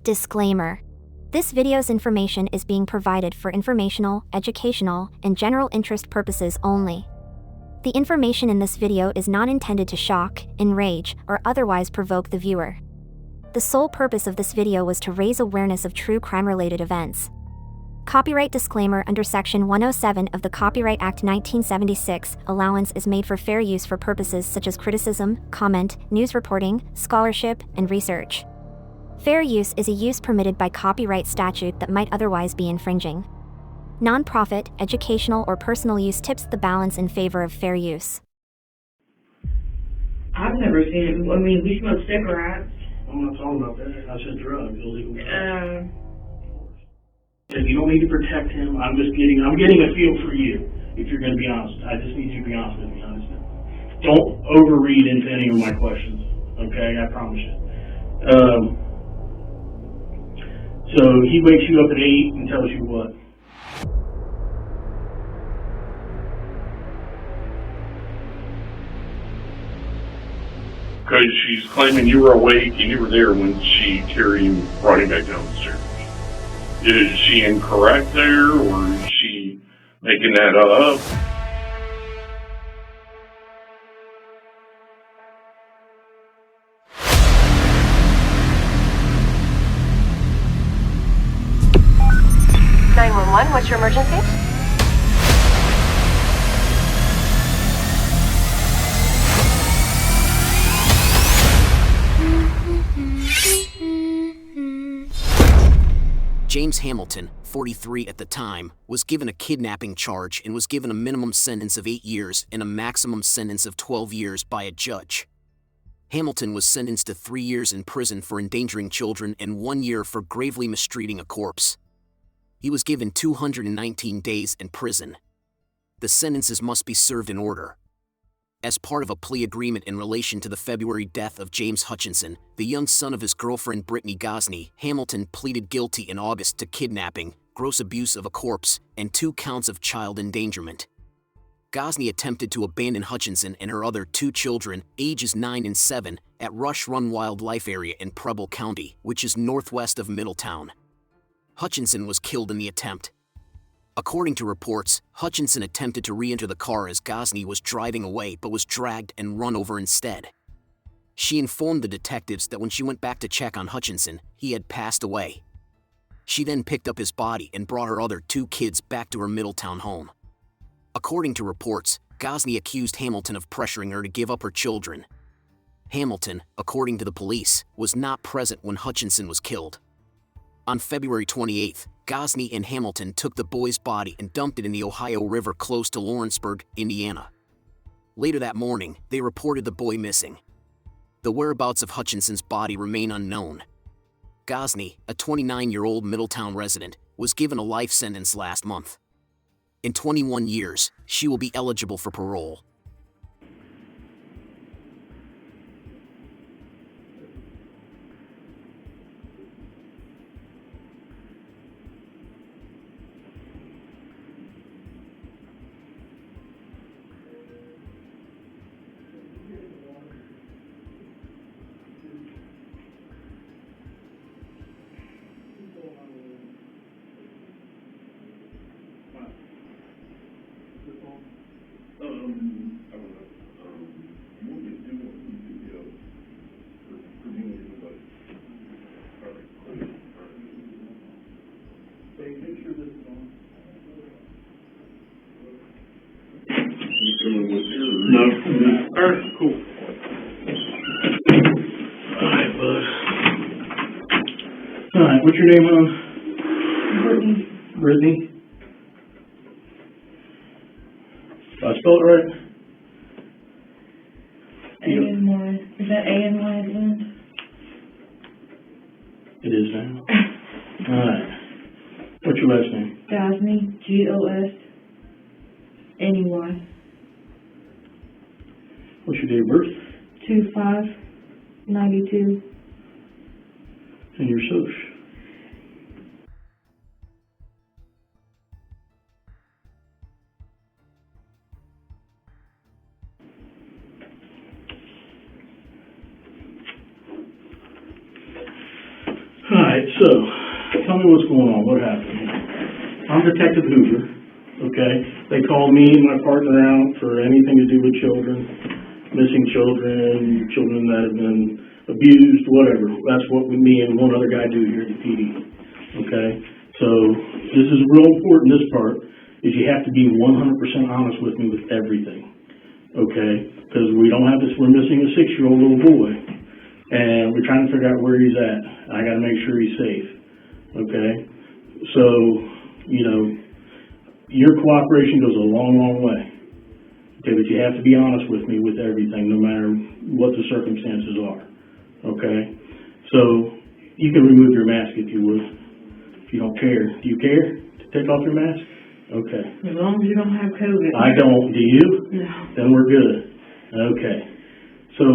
Disclaimer. This video's information is being provided for informational, educational, and general interest purposes only. The information in this video is not intended to shock, enrage, or otherwise provoke the viewer. The sole purpose of this video was to raise awareness of true crime-related events. Copyright disclaimer: under Section 107 of the Copyright Act 1976, allowance is made for fair use for purposes such as criticism, comment, news reporting, scholarship, and research. Fair use is a use permitted by copyright statute that might otherwise be infringing. Non-profit, educational, or personal use tips the balance in favor of fair use. I've never seen it. I mean, we smoke cigarettes. I'm not talking about that. I said drugs, illegal drugs. If you don't need to protect him, I'm getting a feel for you, if you're going to be honest. I just need you to be honest with me, honestly. Don't overread into any of my questions, okay? I promise you. So he wakes you up at 8 and tells you what? Because she's claiming you were awake and you were there when she carried him running back down the stairs. Is she incorrect there, or is she making that up? What's your emergency? James Hamilton, 43 at the time, was given a kidnapping charge and was given a minimum sentence of 8 years and a maximum sentence of 12 years by a judge. Hamilton was sentenced to 3 years in prison for endangering children and 1 year for gravely mistreating a corpse. He was given 219 days in prison. The sentences must be served in order. As part of a plea agreement in relation to the February death of James Hutchinson, the young son of his girlfriend Brittany Gosney, Hamilton pleaded guilty in August to kidnapping, gross abuse of a corpse, and 2 counts of child endangerment. Gosney attempted to abandon Hutchinson and her other 2 children, ages 9 and 7, at Rush Run Wildlife Area in Preble County, which is northwest of Middletown. Hutchinson was killed in the attempt. According to reports, Hutchinson attempted to re-enter the car as Gosney was driving away but was dragged and run over instead. She informed the detectives that when she went back to check on Hutchinson, he had passed away. She then picked up his body and brought her other 2 kids back to her Middletown home. According to reports, Gosney accused Hamilton of pressuring her to give up her children. Hamilton, according to the police, was not present when Hutchinson was killed. On February 28th, Gosney and Hamilton took the boy's body and dumped it in the Ohio River close to Lawrenceburg, Indiana. Later that morning, they reported the boy missing. The whereabouts of Hutchinson's body remain unknown. Gosney, a 29-year-old Middletown resident, was given a life sentence last month. In 21 years, she will be eligible for parole. No. Alright, cool. Alright, bud. Alright, what's your name, Brittany. Brittany? Did I spell it right? A-N-Y. Is that A-N-Y at the end? It is now. Alright. What's your last name? Gosney. Gosney. What's your date of birth? 2/5/92. And your social? Alright, so, tell me what's going on, what happened? I'm Detective Hoover, okay? They called me and my partner out for anything to do with children, missing children, children that have been abused, whatever. That's what me and one other guy do here at the PD, okay? So, this is real important, this part, is you have to be 100% honest with me with everything, okay? Because we don't have this, we're missing a 6-year-old little boy, and we're trying to figure out where he's at. I gotta make sure he's safe, okay? So, you know, your cooperation goes a long, long way, okay? But you have to be honest with me with everything, no matter what the circumstances are, okay? So, you can remove your mask if you would, if you don't care. Do you care to take off your mask? Okay. As long as you don't have COVID. I don't, do you? No. Then we're good. Okay. So,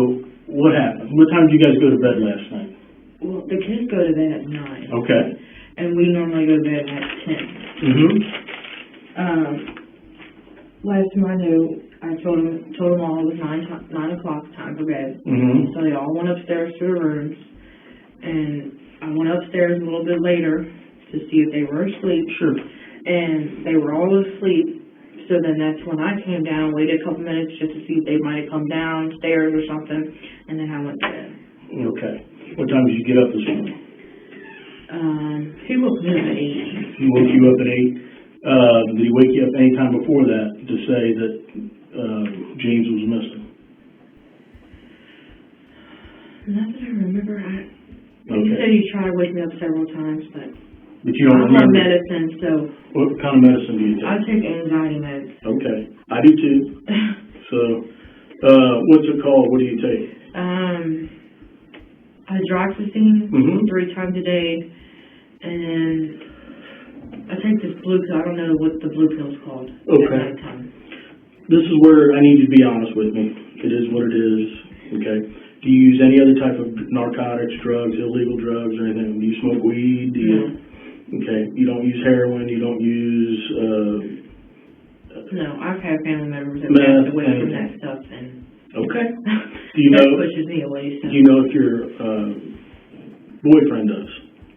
what happened? What time did you guys go to bed last night? Well, the kids go to bed at 9. Okay. And we normally go to bed at 10. Mm-hmm. Last time I knew, I told them all it was 9 o'clock time for bed. Mm-hmm. So they all went upstairs to their rooms. And I went upstairs a little bit later to see if they were asleep. Sure. And they were all asleep. So then that's when I came down, waited a couple minutes just to see if they might have come downstairs or something, and then I went to bed. Okay. What time did you get up this morning? He woke me up at 8. He woke you up at 8. Did he wake you up any time before that to say that James was missing? Not that I remember. He Okay. said he tried to wake me up several times, but You don't I'm on remember? medicine, so What kind of medicine do you take? I take anxiety meds. Okay. I do too. So, what's it called? What do you take? Hydroxyzine Mhm. 3 times a day, and I take this blue pill. I don't know what the blue pill's called. Okay. At nighttime. This is where I need you to be honest with me. It is what it is, okay? Do you use any other type of narcotics, drugs, illegal drugs, or anything? Do you smoke weed? Do you? No. Okay. You don't use heroin? You don't use, No, I've had family members that Meth, passed away from anything. that stuff, and okay. Do you that know, pushes me away. So. do you know if your, boyfriend does?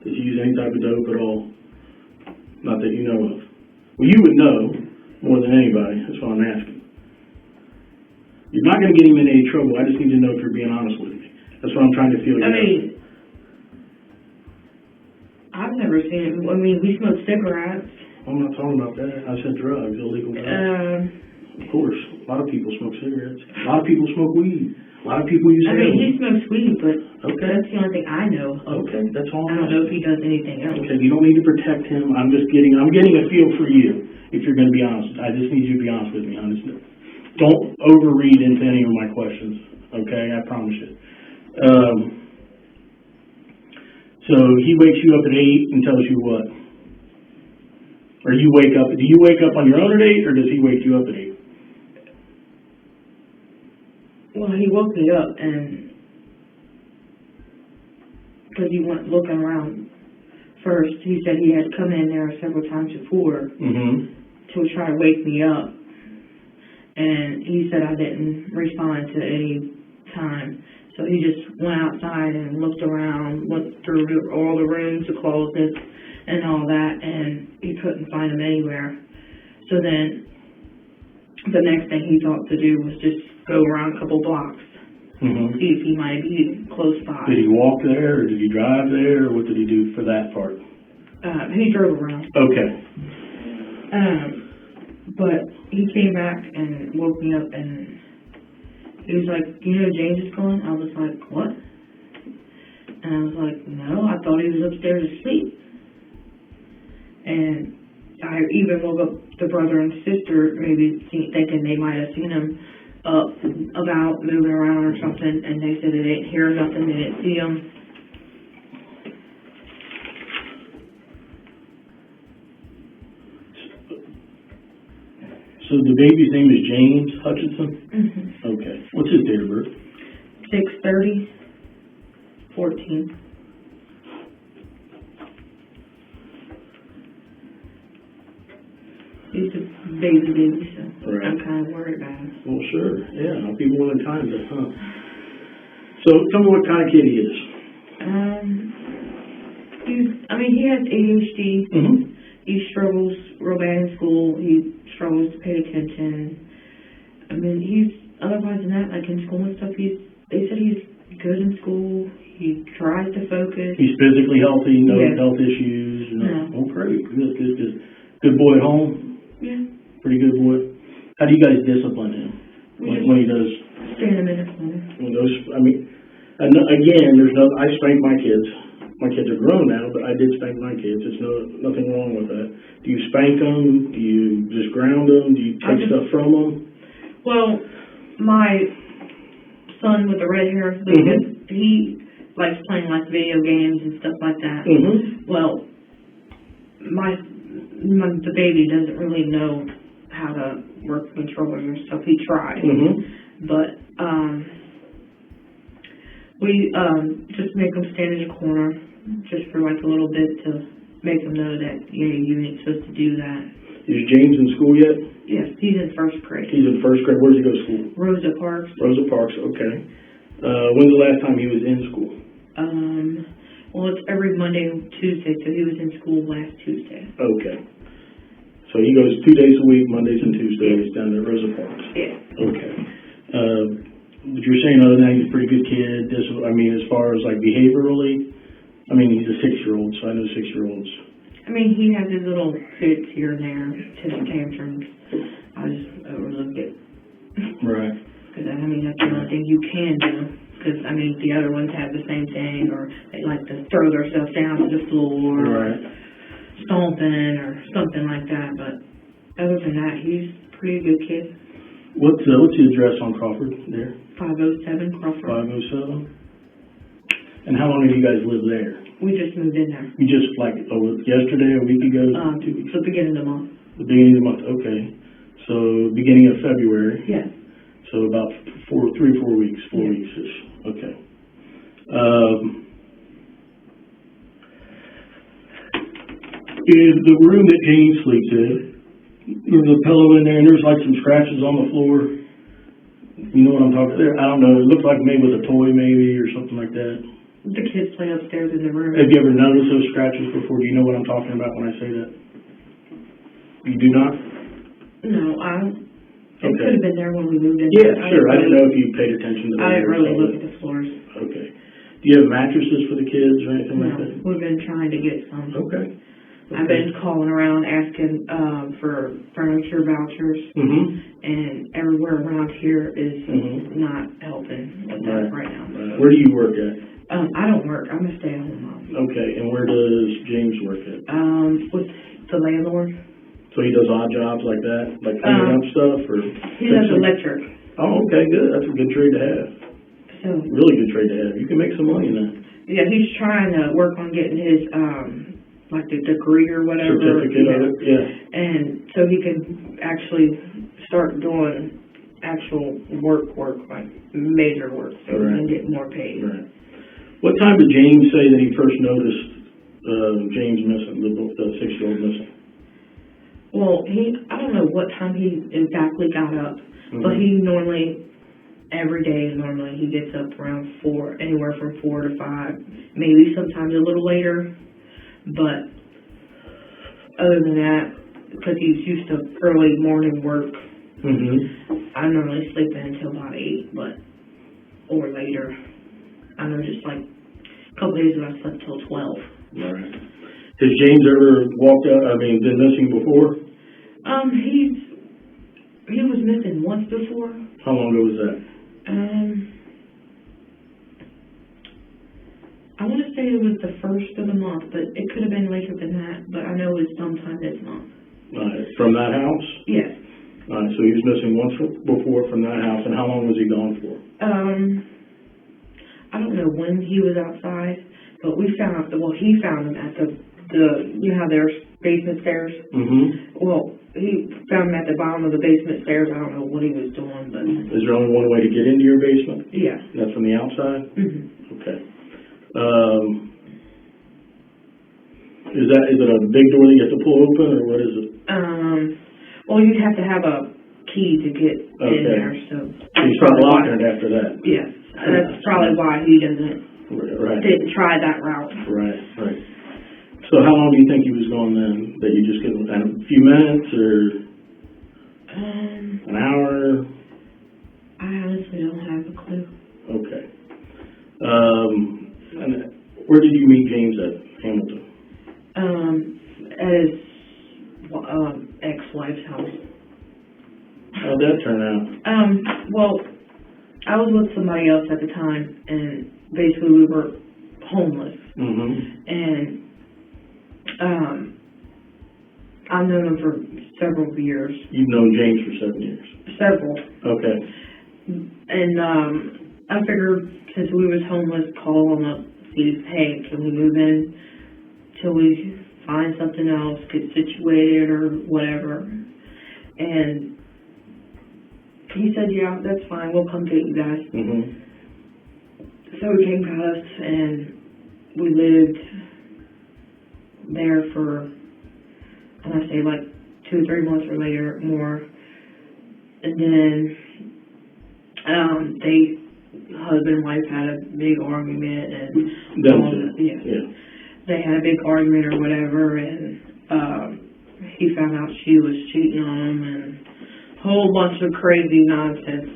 Does he use any type of dope at all? Not that you know of. Well, you would know more than anybody. That's what I'm asking. You're not going to get him in any trouble. I just need to know if you're being honest with me. That's what I'm trying to feel. I mean, I've never seen it. I mean, we smoke cigarettes. I'm not talking about that. I said drugs, illegal drugs. Of course, a lot of people smoke cigarettes. A lot of people smoke weed. A lot of people use I mean, heroin. he smokes weed, but Okay. that's the only thing I know of. Okay, that's all I I'm don't know if asking. he does anything else. Okay, you don't need to protect him. I'm getting a feel for you, if you're going to be honest. I just need you to be honest with me. Don't overread into any of my questions, okay? I promise you. So he wakes you up at 8 and tells you what? Or do you wake up on your own at 8, or does he wake you up at 8? Well, he woke me up, and because he went looking around first, he said he had come in there several times before Mm-hmm. to try to wake me up, and he said I didn't respond to any time. So he just went outside and looked around, went through all the rooms, the closets, and all that, and he couldn't find them anywhere. So then the next thing he thought to do was just go around a couple blocks, Mm-hmm. see if he might be close by. Did he walk there, or did he drive there, or what did he do for that part? He drove around. Okay. But he came back and woke me up, and he was like, "You know James is gone?" I was like, "What?" And I was like, "No, I thought he was upstairs asleep." And I even woke up the brother and sister, maybe thinking they might have seen him up, about, moving around or something, and they said they didn't hear nothing, they didn't see him. So the baby's name is James Hutchinson? Mm-hmm. Okay. What's his date of birth? 6/30/14. He's a baby, so Right. I'm kind of worried about him. Well, sure. Yeah, I'll be more than kind of it, huh? So tell me what kind of kid he is. He's He has ADHD. Mm-hmm. He struggles real bad in school. He struggles to pay attention. Otherwise than that, like in school and stuff, they said he's good in school. He tries to focus. He's physically healthy, no Yeah. health issues. No. Oh, great. Good. Good boy at home? Yeah. Pretty good boy. How do you guys discipline him when he does? Stand him in a corner. I spank my kids. My kids are grown now, but I did spank my kids. There's nothing wrong with that. Do you spank them? Do you just ground them? Do you take stuff from them? Well, my son with the red hair, Lucas, he likes playing like video games and stuff like that. Mm-hmm. Well, the baby doesn't really know how to work controllers and stuff. He tried, but we just make him stand in a corner just for like a little bit to make him know that you ain't supposed to do that. Is James in school yet? Yes, he's in first grade. He's in first grade. Where does he go to school? Rosa Parks. Rosa Parks. Okay. When's the last time he was in school? Well, it's every Monday and Tuesday, so he was in school last Tuesday. Okay. So he goes 2 days a week, Mondays and Tuesdays, down at Rosa Parks. Yeah. Okay. But you're saying other than that, he's a pretty good kid. As far as like behaviorally, he's a 6-year-old, so I know 6-year-olds. He has his little fits here and there, tissue tantrums. I just overlook it. Right. Because, that's the only thing you can do. Because, the other ones have the same thing, or they like to throw themselves down to the floor, right, or stomping, or something like that. But other than that, he's a pretty good kid. What's the address on Crawford there? 507 Crawford. 507. And how long have you guys lived there? We just moved in there. You just yesterday, a week ago? 2 weeks. The beginning of the month. The beginning of the month, okay. So beginning of February. Yes. So about 4 weeks, 4 yes. weeks-ish. Okay. In the room that James sleeps in, there's a pillow in there, and there's like some scratches on the floor. You know what I'm talking about? I don't know. It looks like maybe with a toy, maybe, or something like that. The kids play upstairs in the room. Have you ever noticed those scratches before? Do you know what I'm talking about when I say that? You do not? No, I don't. It Okay. could have been there when we moved in. Yeah, sure. I didn't know if you paid attention to that. I didn't really look at the floors. Okay. Do you have mattresses for the kids or anything like that? We've been trying to get some. Okay. I've been calling around asking for furniture vouchers, and everywhere around here is not helping with that right now. Where do you work at? I don't work. I'm a stay-at-home mom. Okay, and where does James work at? With the landlord. So he does odd jobs like that, like cleaning up stuff, or? He does electric. Oh, okay, good. That's a good trade to have. So really good trade to have. You can make some money in that. Yeah, he's trying to work on getting his like the degree or whatever. Certificate of it, yeah. And so he can actually start doing actual work, like major work, so he can get more paid. Right. What time did James say that he first noticed James missing, the 6-year-old missing? Well, I don't know what time he exactly got up, but he every day he gets up around 4, anywhere from 4 to 5, maybe sometimes a little later. But other than that, because he's used to early morning work, I normally sleep in until about 8, or later. I know just like a couple days ago I slept till 12. Right. Has James ever been missing before? He was missing once before. How long ago was that? I want to say it was the first of the month, but it could have been later than that. But I know it was sometime this month. From that house? Yes. So he was missing once before from that house, and how long was he gone for? I don't know when he was outside, but he found him at the there's basement stairs? Well, he found him at the bottom of the basement stairs. I don't know what he was doing, but... Is there only one way to get into your basement? Yeah. That's from the outside? Okay. Is it a big door that you have to pull open, or what is it? Well, you'd have to have a key to get in there, so... You start locking it after that? Yes. That's probably why he didn't try that route. Right. So how long do you think he was gone then? That you just get a few minutes or an hour? I honestly don't have a clue. Okay. And where did you meet James at Hamilton? At his ex-wife's house. How'd that turn out? Well, I was with somebody else at the time, and basically we were homeless. And I've known him for several years. You've known James for 7 years? Several. Okay. And I figured since we was homeless, call him up, see, hey, can we move in till we find something else, get situated or whatever. And he said, yeah, that's fine, we'll come get you guys. So he came got us, and we lived there for, I'm going to say like 2 or 3 months or later, more. And then husband and wife had a big argument, and they had a big argument or whatever, and he found out she was cheating on him, and a whole bunch of crazy nonsense.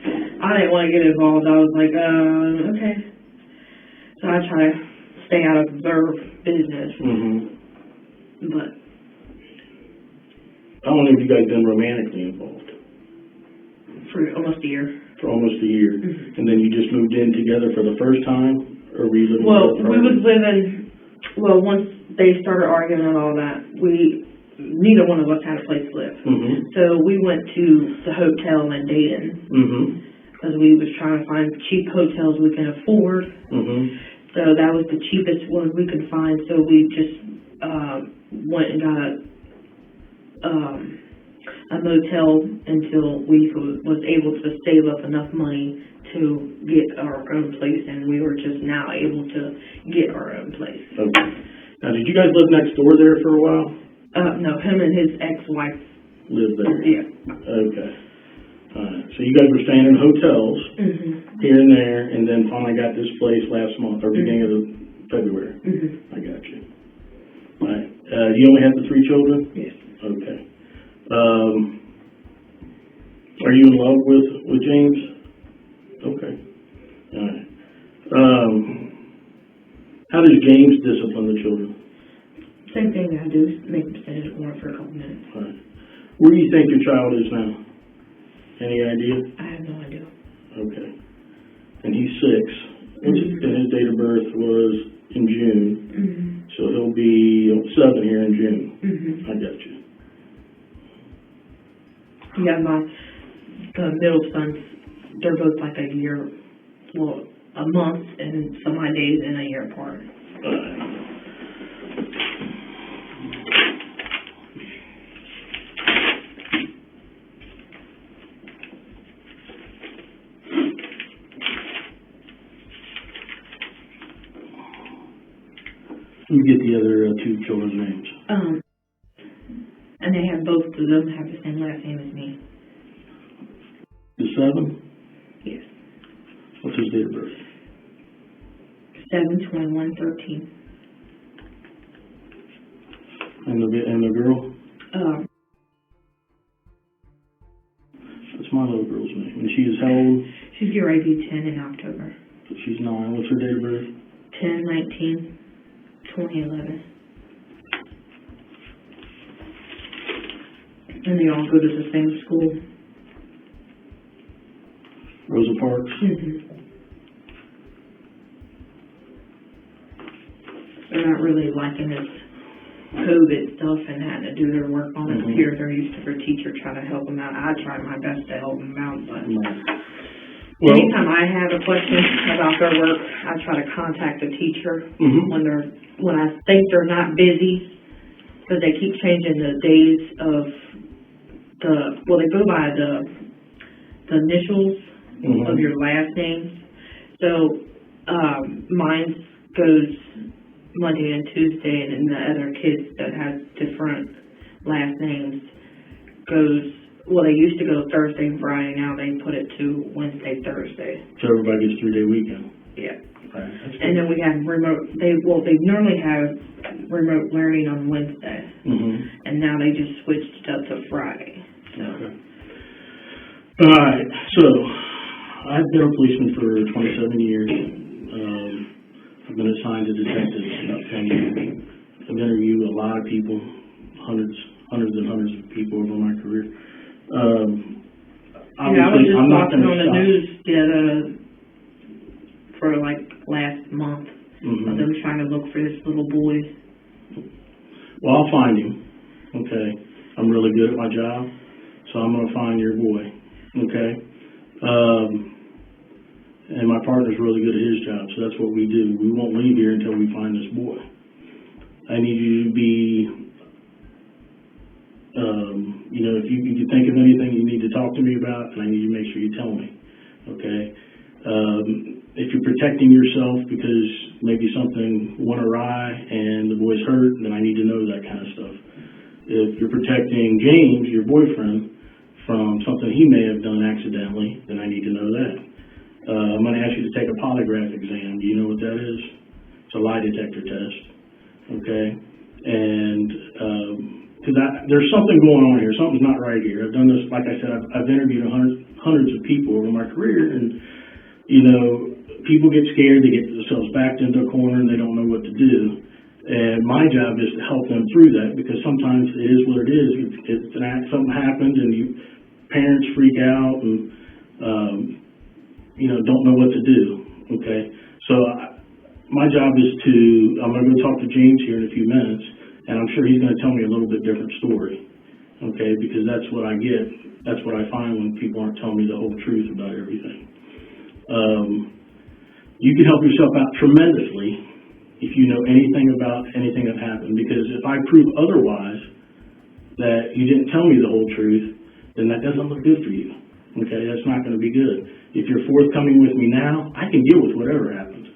I didn't want to get involved. I was like, okay. So I try to stay out of their business. But how long have you guys been romantically involved? For almost a year. For almost a year. And then you just moved in together for the first time? Or were you living once they started arguing and all that, neither one of us had a place to live. So we went to the hotel in Dayton because we was trying to find cheap hotels we can afford. So that was the cheapest one we could find. So we just went and got a motel until we was able to save up enough money to get our own place, and we were just now able to get our own place. Okay. Now, did you guys live next door there for a while? No, him and his ex-wife lived there. Yeah. Okay. So you guys were staying in hotels here and there, and then finally got this place last month, or beginning of February. I got you. All right. You only have the 3 children? Yes. Okay. Are you in love with James? Okay. All right. How does James discipline the children? Same thing I do, make them stand in the corner for a couple minutes. All right. Where do you think your child is now? Any idea? I have no idea. Okay. And he's 6. And his date of birth was in June. So he'll be 7 here in June. I got you. Yeah, the middle sons, they're both like a month and some odd days and a year apart. Let me get the other 2 children's names. And they have both of them have the same last name as me. The 7? Yes. What's his date of birth? 7/21/13. And the girl? That's my little girl's name. And she is how old? She's getting ready to be 10 in October. So she's 9. What's her date of birth? 10/19/2011. And they all go to the same school. Rosa Parks? They're not really liking this COVID stuff and having to do their work on the computer. They're used to their teacher trying to help them out. I try my best to help them out, but anytime I have a question about their work, I try to contact the teacher when I think they're not busy, because they keep changing the days of they go by the initials of your last name. So mine goes Monday and Tuesday, and then the other kids that have different last names they used to go Thursday and Friday. Now they put it to Wednesday, Thursday. So everybody gets 3-day weekend. Yeah. Okay, that's good. And then we have they normally have remote learning on Wednesday. And now they just switched it up to Friday. So. Okay. All right, so I've been a policeman for 27 years. I've been assigned to detectives about 10 years. I've interviewed a lot of people, hundreds and hundreds of people over my career. I was just watching on the news for like last month of them trying to look for this little boy. Well, I'll find him. Okay, I'm really good at my job, so I'm going to find your boy. Okay, and my partner's really good at his job, so that's what we do. We won't leave here until we find this boy. I need you to be, if you think of anything you need to talk to me about, and I need you to make sure you tell me. Okay. If you're protecting yourself because maybe something went awry and the boy's hurt, then I need to know that kind of stuff. If you're protecting James, your boyfriend, from something he may have done accidentally, then I need to know that. I'm going to ask you to take a polygraph exam. Do you know what that is? It's a lie detector test. Okay? And because there's something going on here. Something's not right here. I've done this, like I said, I've interviewed hundreds of people over my career, and people get scared, they get themselves backed into a corner, and they don't know what to do. And my job is to help them through that, because sometimes it is what it is. It's something happened, and parents freak out and, don't know what to do. Okay? So my job is I'm going to go talk to James here in a few minutes, and I'm sure he's going to tell me a little bit different story. Okay? Because that's what I get. That's what I find when people aren't telling me the whole truth about everything. You can help yourself out tremendously if you know anything about anything that happened, because if I prove otherwise, that you didn't tell me the whole truth, then that doesn't look good for you. Okay, that's not going to be good. If you're forthcoming with me now, I can deal with whatever happens.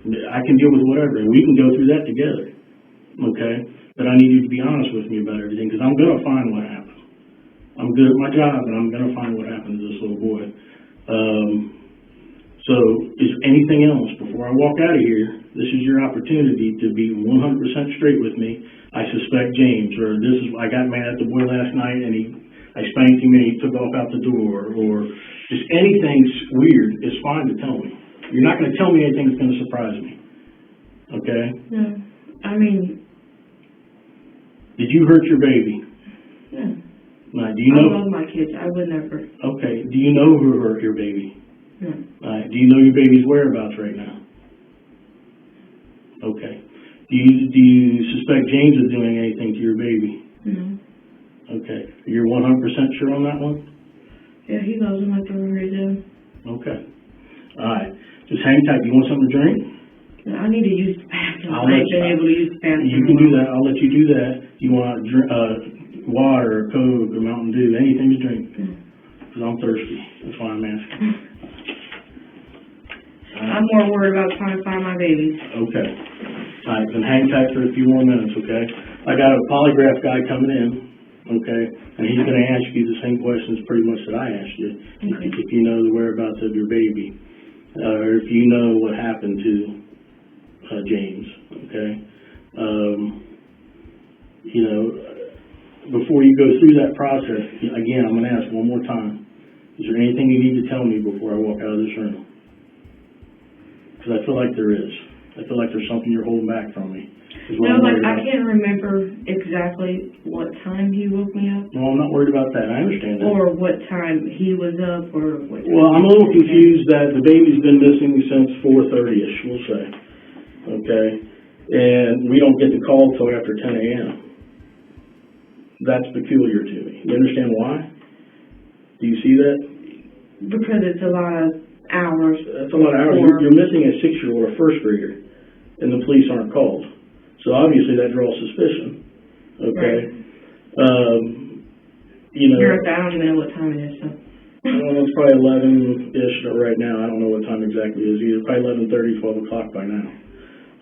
I can deal with whatever, and we can go through that together. Okay, but I need you to be honest with me about everything, because I'm going to find what happened. I'm good at my job, and I'm going to find what happened to this little boy. So is anything else before I walk out of here? This is your opportunity to be 100% straight with me. I suspect James, or I got mad at the boy last night and I spanked him and he took off out the door, or just anything weird is fine to tell me. You're not going to tell me anything that's going to surprise me. Okay? No. I mean, did you hurt your baby? No. Right. Do you know? I love my kids. I would never. Okay. Do you know who hurt your baby? No. Right. Do you know your baby's whereabouts right now? Okay. Do you suspect James is doing anything to your baby? No. Okay. You're 100% sure on that one? Yeah, he loves him like the river do. Okay. All right. Just hang tight. You want something to drink? No, I need to use the bathroom. I've been able to use the bathroom. You can do that. I'll let you do that. You want water, or Coke, or Mountain Dew, anything to drink? Because I'm thirsty. That's why I'm asking. I'm more worried about trying to find my baby. Okay. All right, then hang tight for a few more minutes, okay? I got a polygraph guy coming in, okay? And he's going to ask you the same questions pretty much that I asked you. Okay. If you know the whereabouts of your baby, or if you know what happened to James, okay? Before you go through that process, again, I'm going to ask one more time. Is there anything you need to tell me before I walk out of this room? Because I feel like there is. I feel like there's something you're holding back from me. No, I can't remember exactly what time he woke me up. No, I'm not worried about that. I understand that. Or what time he was up, or what time. Well, I'm a little confused that the baby's been missing since 4:30ish, we'll say. Okay? And we don't get the call till after 10 a.m. That's peculiar to me. You understand why? Do you see that? Because it's a lot of hours. That's a lot of hours. You're missing a 6-year-old or a first grader, and the police aren't called. So obviously that draws suspicion. Okay. Right. You're at I don't even know what time it is. So. It's probably 11-ish right now. I don't know what time exactly it is either. Probably 11:30, 12 o'clock by now.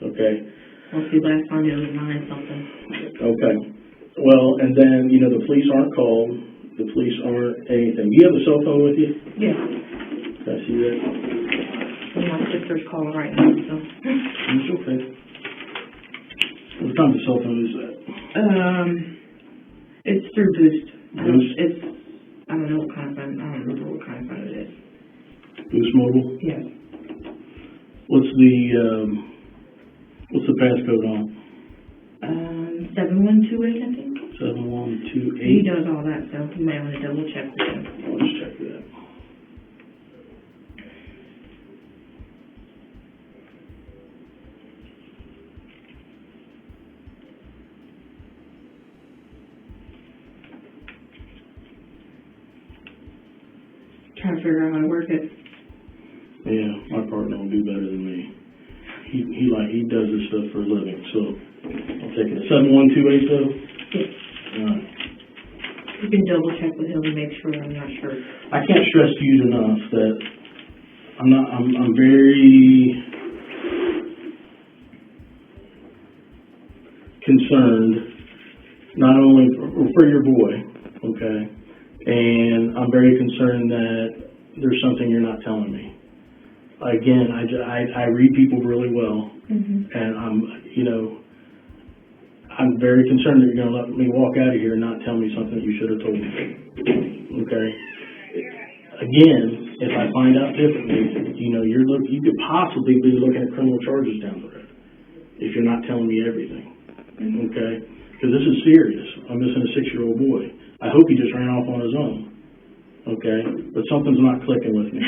Okay. Well, see, last time it was 9 something. Okay. Well, and then the police aren't called. The police aren't anything. Do you have a cell phone with you? Yeah. Can I see that? In my sister's calling right now, so. It's okay. What kind of cell phone is that? It's through Boost. Boost? It's, I don't know what kind of phone, I don't remember what kind of phone it is. Boost Mobile? Yes. What's the passcode on? 7128, I think. 7128? He does all that, so you might want to double check with him. I'll just check that. Trying to figure out how to work it. Yeah, my partner will do better than me. He does this stuff for a living, so I'll take it. 7128 though? Yes. Alright. You can double check with him and make sure. I'm not sure. I can't stress to you enough that I'm very concerned, not only for your boy, okay, and I'm very concerned that there's something you're not telling me. Again, I read people really well, and I'm very concerned that you're going to let me walk out of here and not tell me something that you should have told me. Okay? Again, if I find out differently, you could possibly be looking at criminal charges down the road if you're not telling me everything. Okay? Because this is serious. I'm missing a 6-year-old boy. I hope he just ran off on his own. Okay? But something's not clicking with me.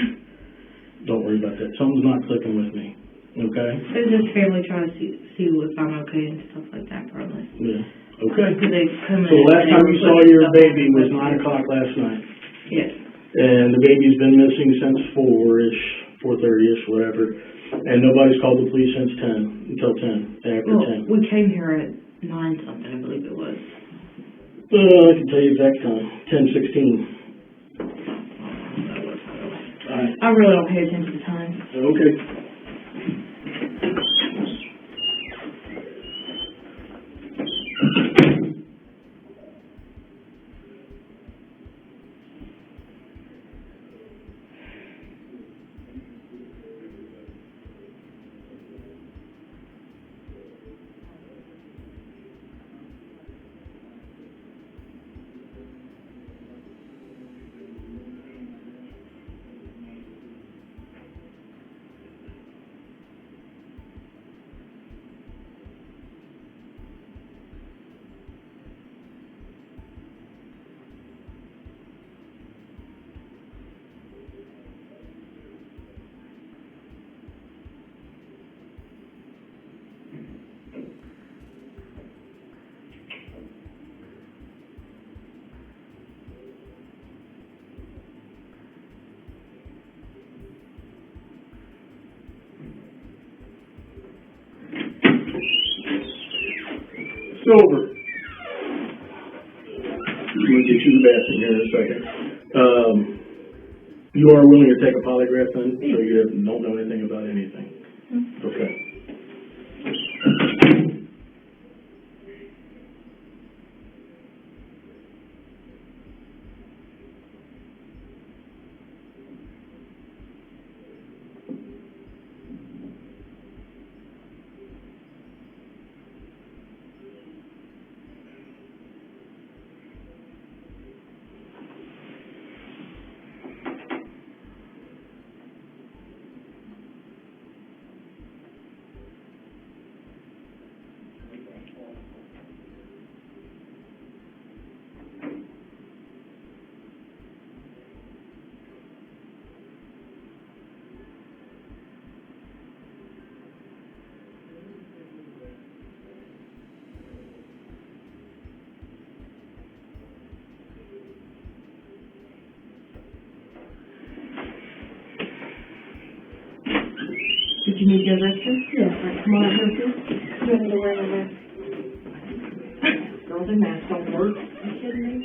Don't worry about that. Something's not clicking with me. Okay? It's just family trying to see if I'm okay and stuff like that, probably. Yeah. Okay. Because they come in. So the last time you saw your baby was 9 o'clock last night. Yes. And the baby's been missing since 4-ish, 4:30-ish, whatever. And nobody's called the police since 10, until 10, after 10. We came here at 9 something, I believe it was. I can tell you exact time. 10:16. I really don't pay attention to time. Okay. Over. I'm going to get you the bathroom here in a second. You are willing to take a polygraph then? So you don't know anything about anything? Okay. Did you need your restroom? Yes. Come on, Hershey. You want me to wear my mask? Girls in masks don't work. Are you kidding me?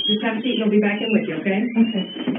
Just have a seat, he'll be back in with you, okay? Okay.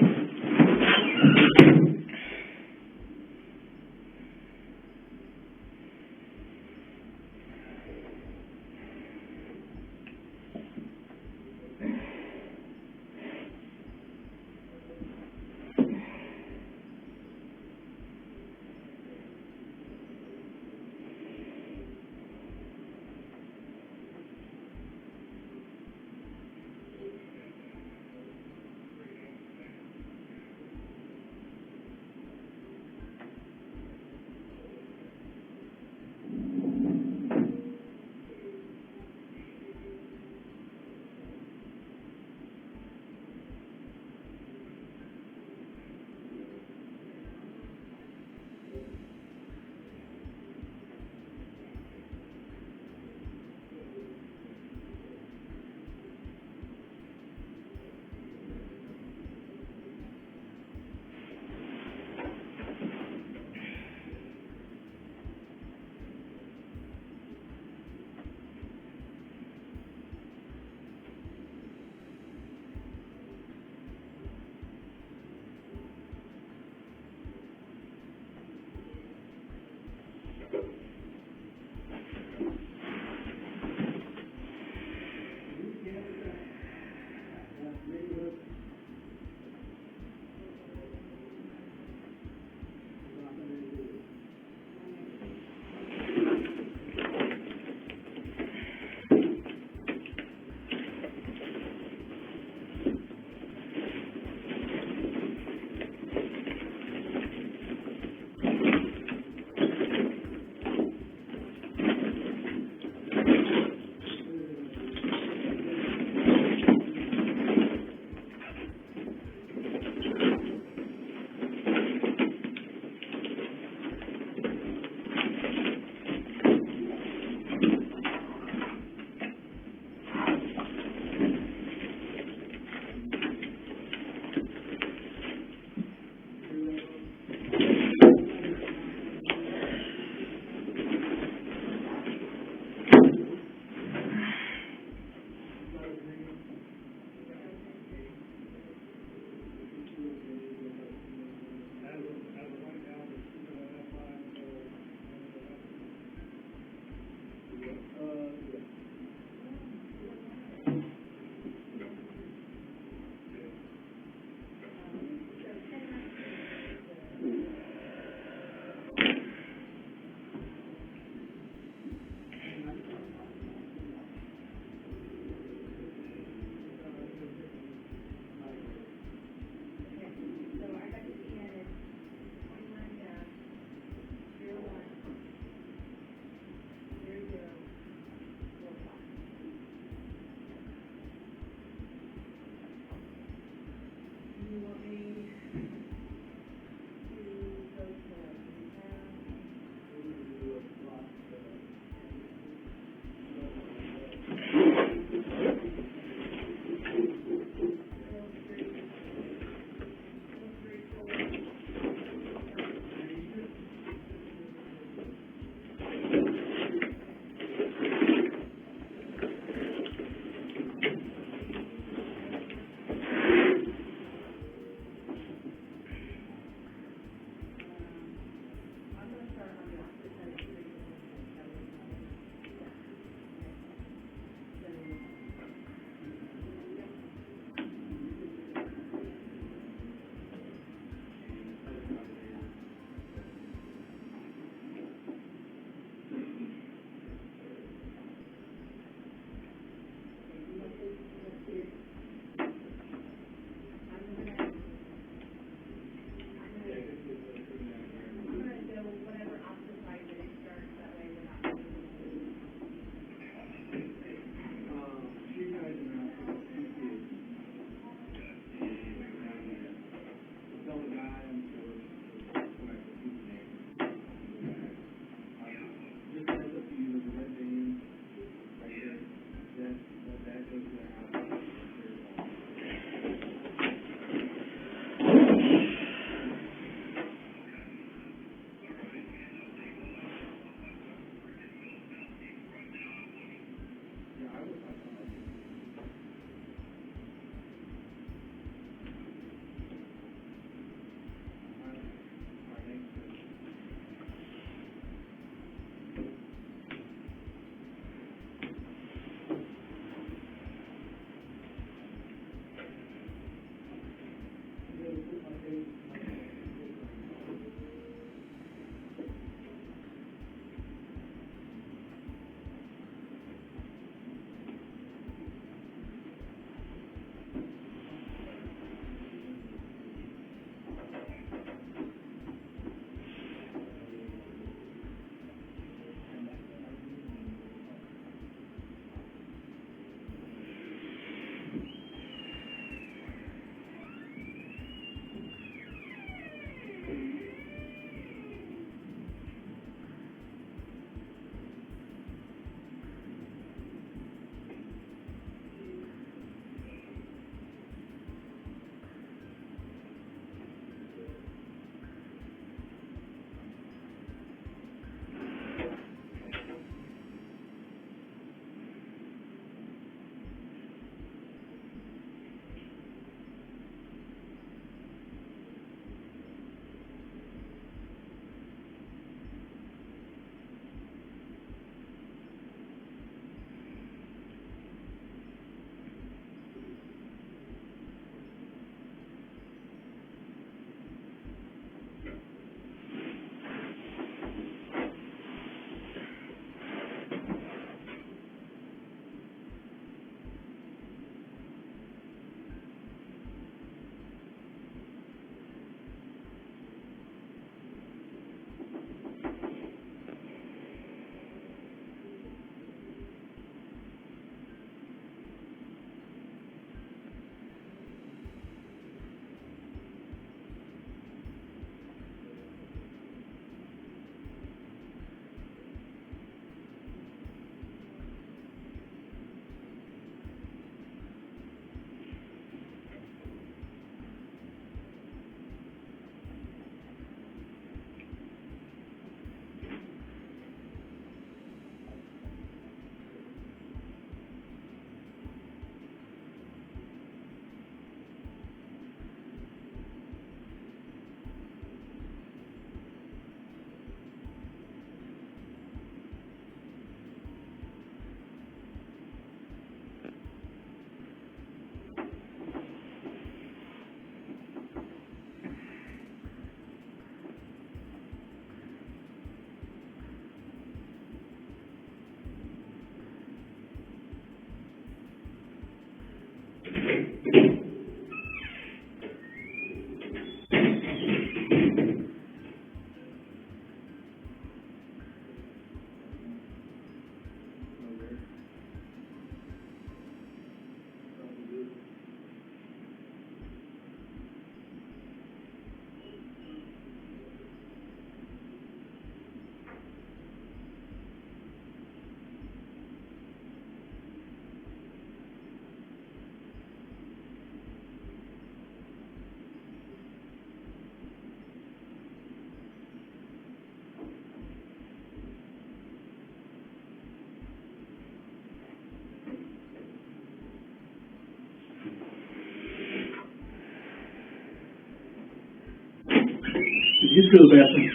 just go to the bathroom?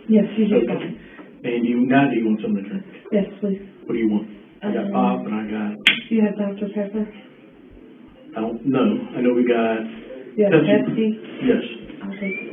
Yes, you just Okay. fine. And now do you want something to drink? Yes, please. What do you want? I got pop and I got, Do you have Dr. Pepper? I don't know. I know we got Do you have Pepsi? Yes. I'll take it.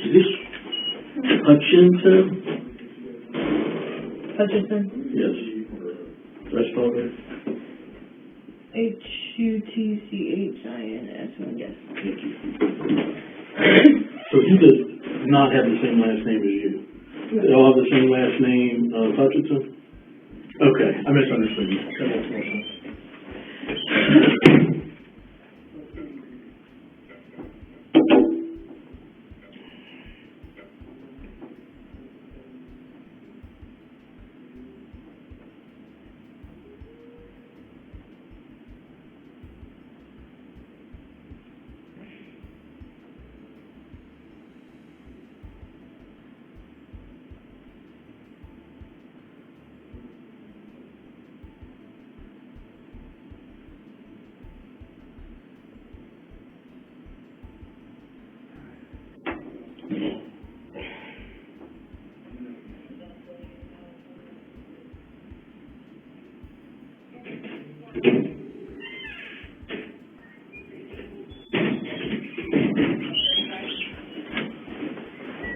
Is this Hutchinson? Hutchinson, Yes. Did I spell it right? Hutchins, yes. Thank you. So he does not have the same last name as you? They all have the same last name of Hutchinson? Okay, I misunderstood you. That makes more sense.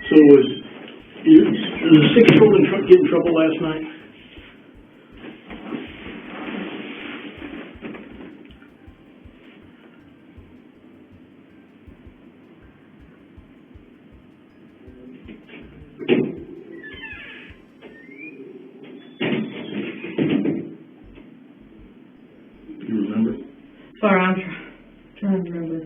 So was a 6-year-old get in trouble last night? You remember? Sorry, I'm trying to remember.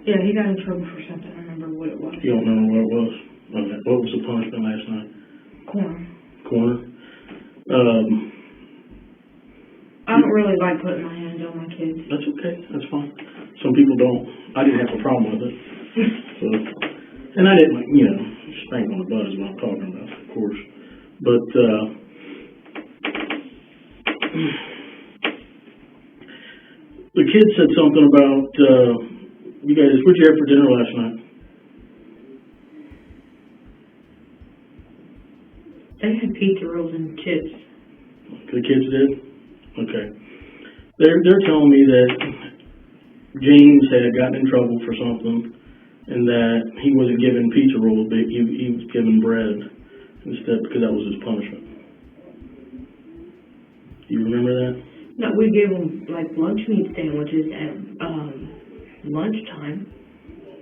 Yeah, he got in trouble for something. I remember what it was. You don't remember what it was? Okay. What was the punishment last night? Corner? I don't really like putting my hands on my kids. That's okay. That's fine. Some people don't. I didn't have a problem with it. So, and I didn't, spank on the butt is what I'm talking about, of course. But, the kid said something about, you guys, what'd you have for dinner last night? They had pizza rolls and chips. The kids did? Okay. They're telling me that James had gotten in trouble for something and that he wasn't given pizza rolls, but he was given bread instead because that was his punishment. Do you remember that? No, we gave them like lunch meat sandwiches at lunchtime.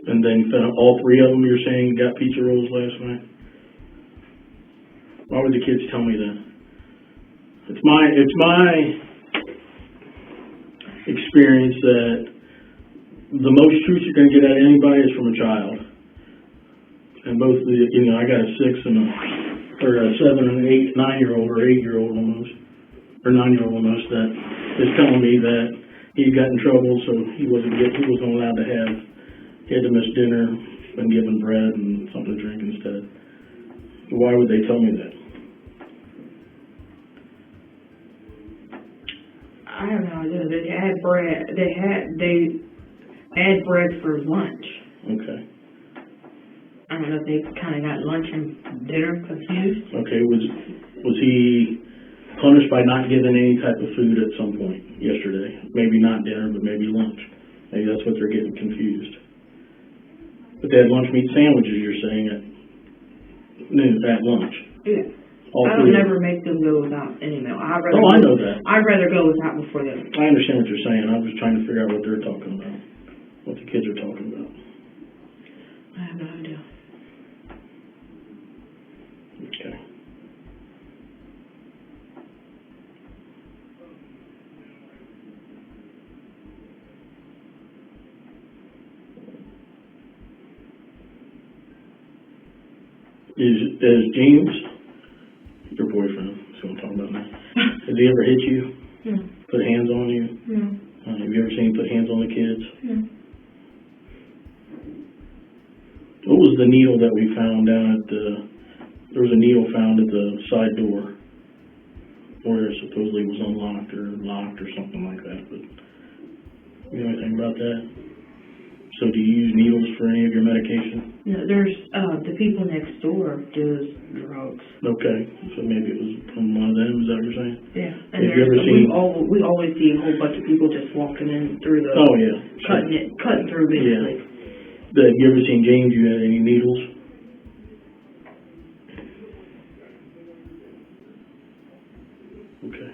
And then all three of them, you're saying, got pizza rolls last night? Why would the kids tell me that? It's my experience that the most truth you're going to get out of anybody is from a child. And both I got a 6 and a 7 and an 9-year-old or 8-year-old almost, or 9-year-old almost, that is telling me that he got in trouble, so he wasn't allowed to have. He had to miss dinner, been given bread and something to drink instead. Why would they tell me that? I have no idea. They had bread. They had bread for lunch. Okay. I don't know if they kind of got lunch and dinner confused. Okay. Was he punished by not giving any type of food at some point yesterday? Maybe not dinner, but maybe lunch. Maybe that's what they're getting confused. But they had lunch meat sandwiches, you're saying, at noon, at lunch. Yeah. I don't never make them go without any meal. I know that. I'd rather go without before them. I understand what you're saying. I'm just trying to figure out what they're talking about, what the kids are talking about. I have no idea. Okay. Is James, your boyfriend, that's what I'm talking about now, has he ever hit you? No. Put hands on you? No. Have you ever seen him put hands on the kids? No. What was the needle that we found down at there was a needle found at the side door where it supposedly was unlocked or locked or something like that, but you know anything about that? So do you use needles for any of your medication? No, there's, the people next door does drugs. Okay, so maybe it was from one of them, is that what you're saying? Yeah. And Have you ever seen... we always see a whole bunch of people just walking in through the... Oh, yeah. Cutting through, basically. Yeah. Have you ever seen James, you had any needles? Okay.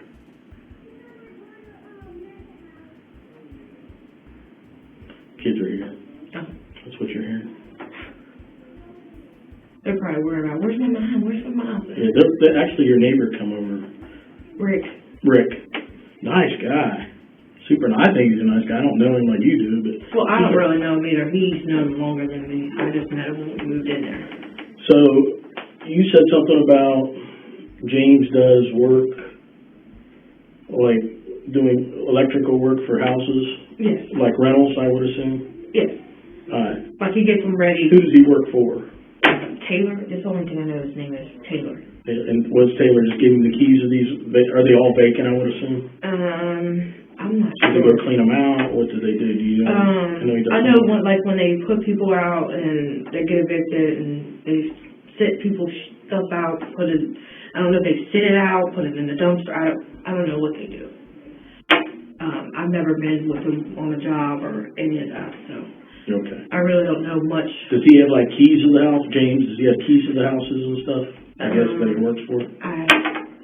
Kids are here. Oh. That's what you're hearing. They're probably worried about, where's my mom? Where's my mom? Yeah, actually your neighbor come over. Rick. Nice guy. Super, I think he's a nice guy. I don't know him like you do, but... Well, I don't really know him either. He's known him longer than me. I just met him when we moved in there. So, you said something about James does work, like doing electrical work for houses? Yes. Like rentals, I would assume? Yes. Alright. Like he gets them ready. Who does he work for? Taylor? That's the only thing I know his name is. Taylor. And was Taylor just giving the keys of these? Are they all vacant, I would assume? I'm not Did they sure. go clean them out? What did they do? Do you know? I know when they put people out and they get evicted and they sit people's stuff out, I don't know if they sit it out, put it in the dumpster. I don't know what they do. I've never been with him on a job or any of that, so. Okay. I really don't know much. Does he have like keys to the house? James, does he have keys to the houses and stuff? I guess that he works for?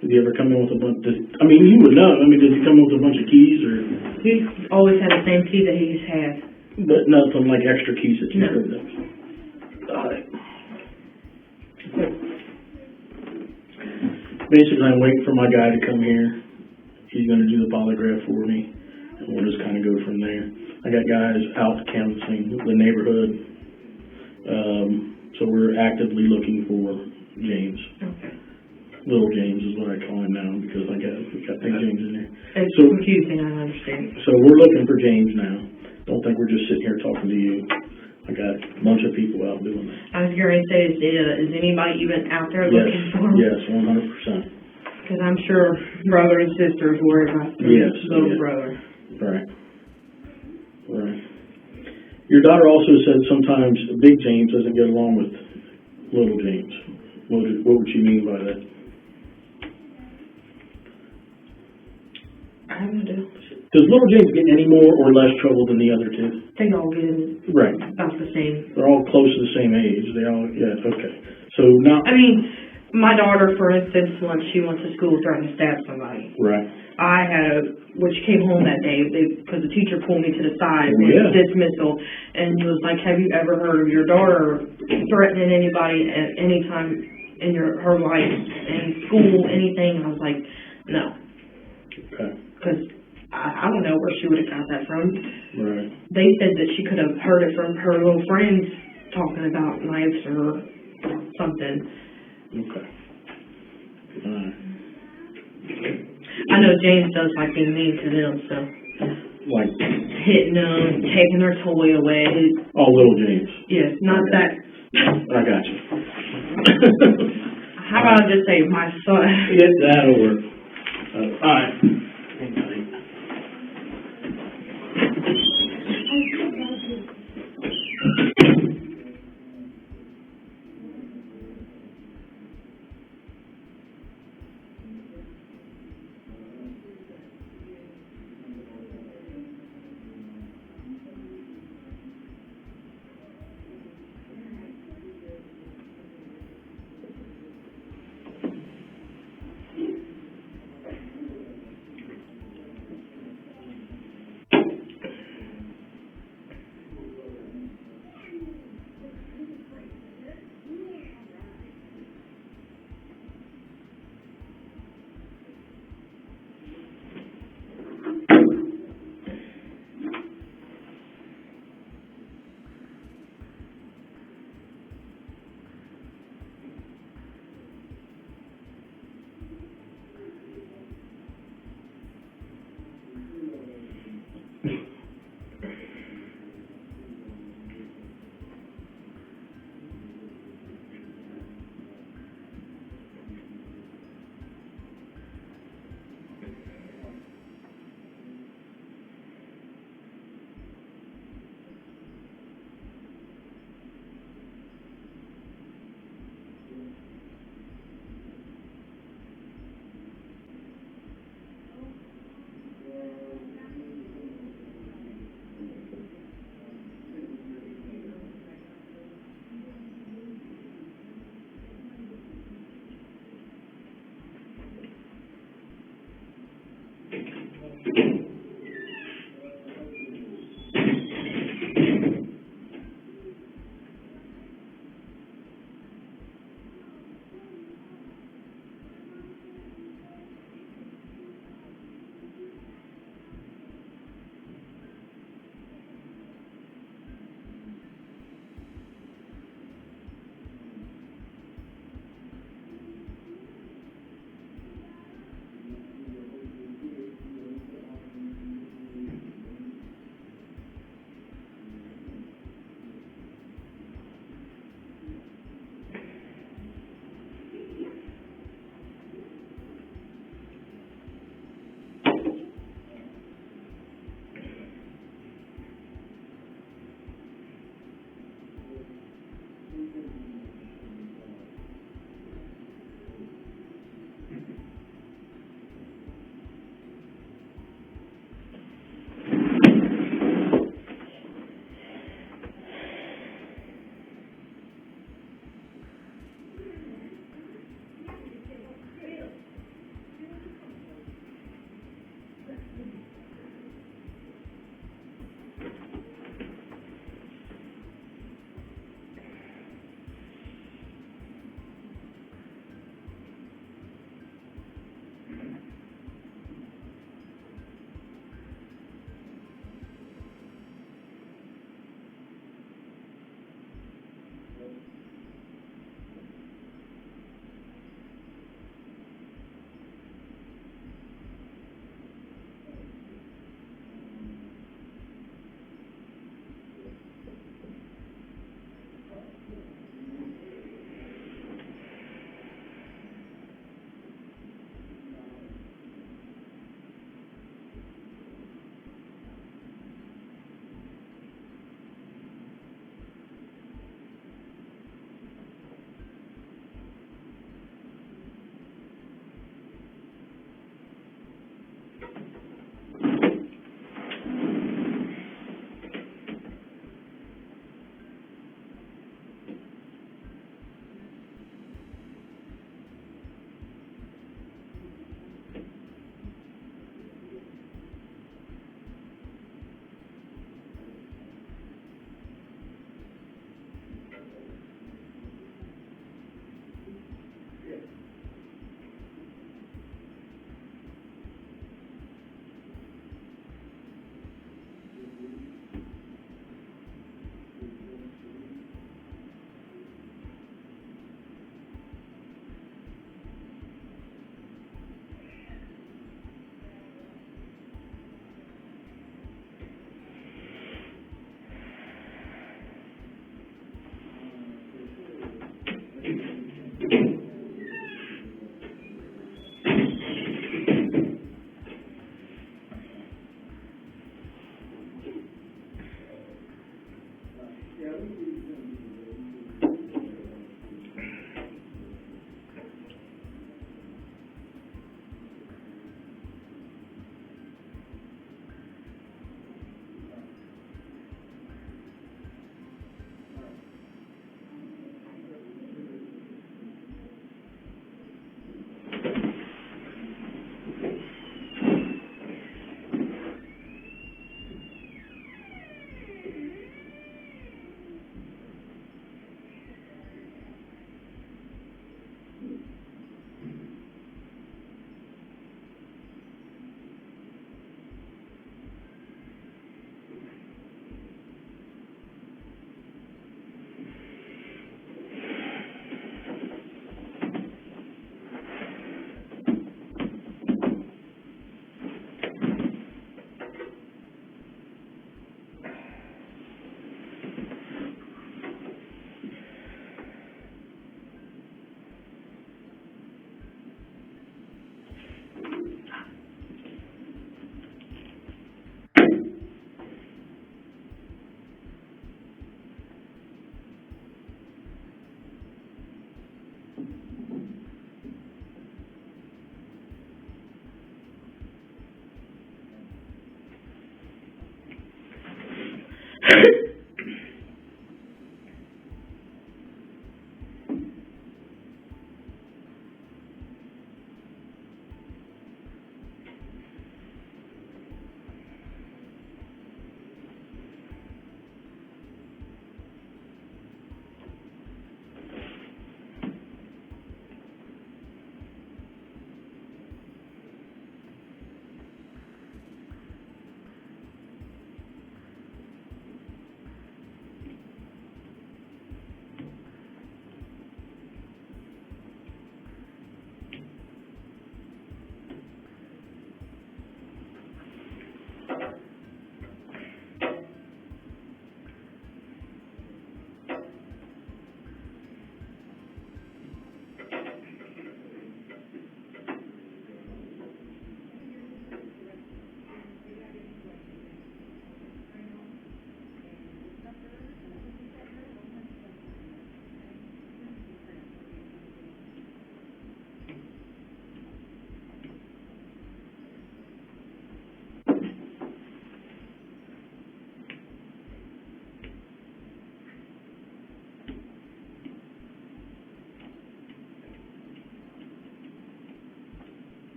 Did he ever come in with a bunch? You would know. Does he come in with a bunch of keys or? He's always had the same key that he's had. But nothing like extra keys that you heard of. Got it. Basically, I'm waiting for my guy to come here. He's going to do the polygraph for me, and we'll just kind of go from there. I got guys out canvassing the neighborhood, so we're actively looking for James. Okay. Little James is what I call him now because we got Big James in there. It's confusing, I understand. So we're looking for James now. Don't think we're just sitting here talking to you. I got a bunch of people out doing that. I was going to say, is anybody even out there looking for him? Yes, 100%. Because I'm sure brother and sisters worry about their little brother. Right. Your daughter also said sometimes Big James doesn't get along with Little James. What would she mean by that? I don't know. Does Little James get any more or less trouble than the other two? They all get right about the same. They're all close to the same age. Okay. So now... my daughter, for instance, when she went to school trying to stab somebody. Right. I had when she came home that day, because the teacher pulled me to the side with dismissal, and he was like, have you ever heard of your daughter threatening anybody at any time in her life, in school, anything? And I was like, no. Okay. Because I don't know where she would have got that from. Right. They said that she could have heard it from her little friends talking about knives or something. Okay. I know James does like being mean to them, so. Like? Hitting them, taking their toy away. Oh, Little James. Yes, not that. I got you. How about I just say my son? Yeah, that'll work. All right.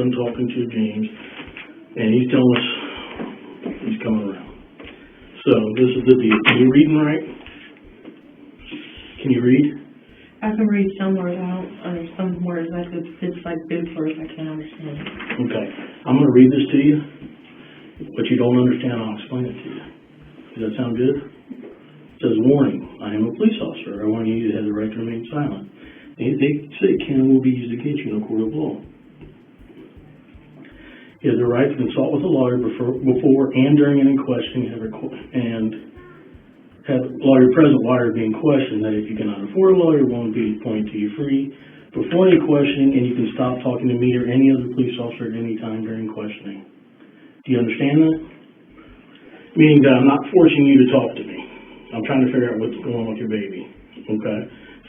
done talking to James, and he's telling us he's coming around. So this is the deal. Are you reading right? Can you read? I can read some words out, or some words like it's like big words I can't understand. Okay. I'm going to read this to you. What you don't understand, I'll explain it to you. Does that sound good? It says, warning, I am a police officer. I want you to have the right to remain silent. They say can will be used against you in a court of law. You have the right to consult with a lawyer before and during any questioning and have a lawyer present while you're being questioned. That if you cannot afford a lawyer, won't be appointed to you free before any questioning, and you can stop talking to me or any other police officer at any time during questioning. Do you understand that? Meaning that I'm not forcing you to talk to me. I'm trying to figure out what's going on with your baby. Okay?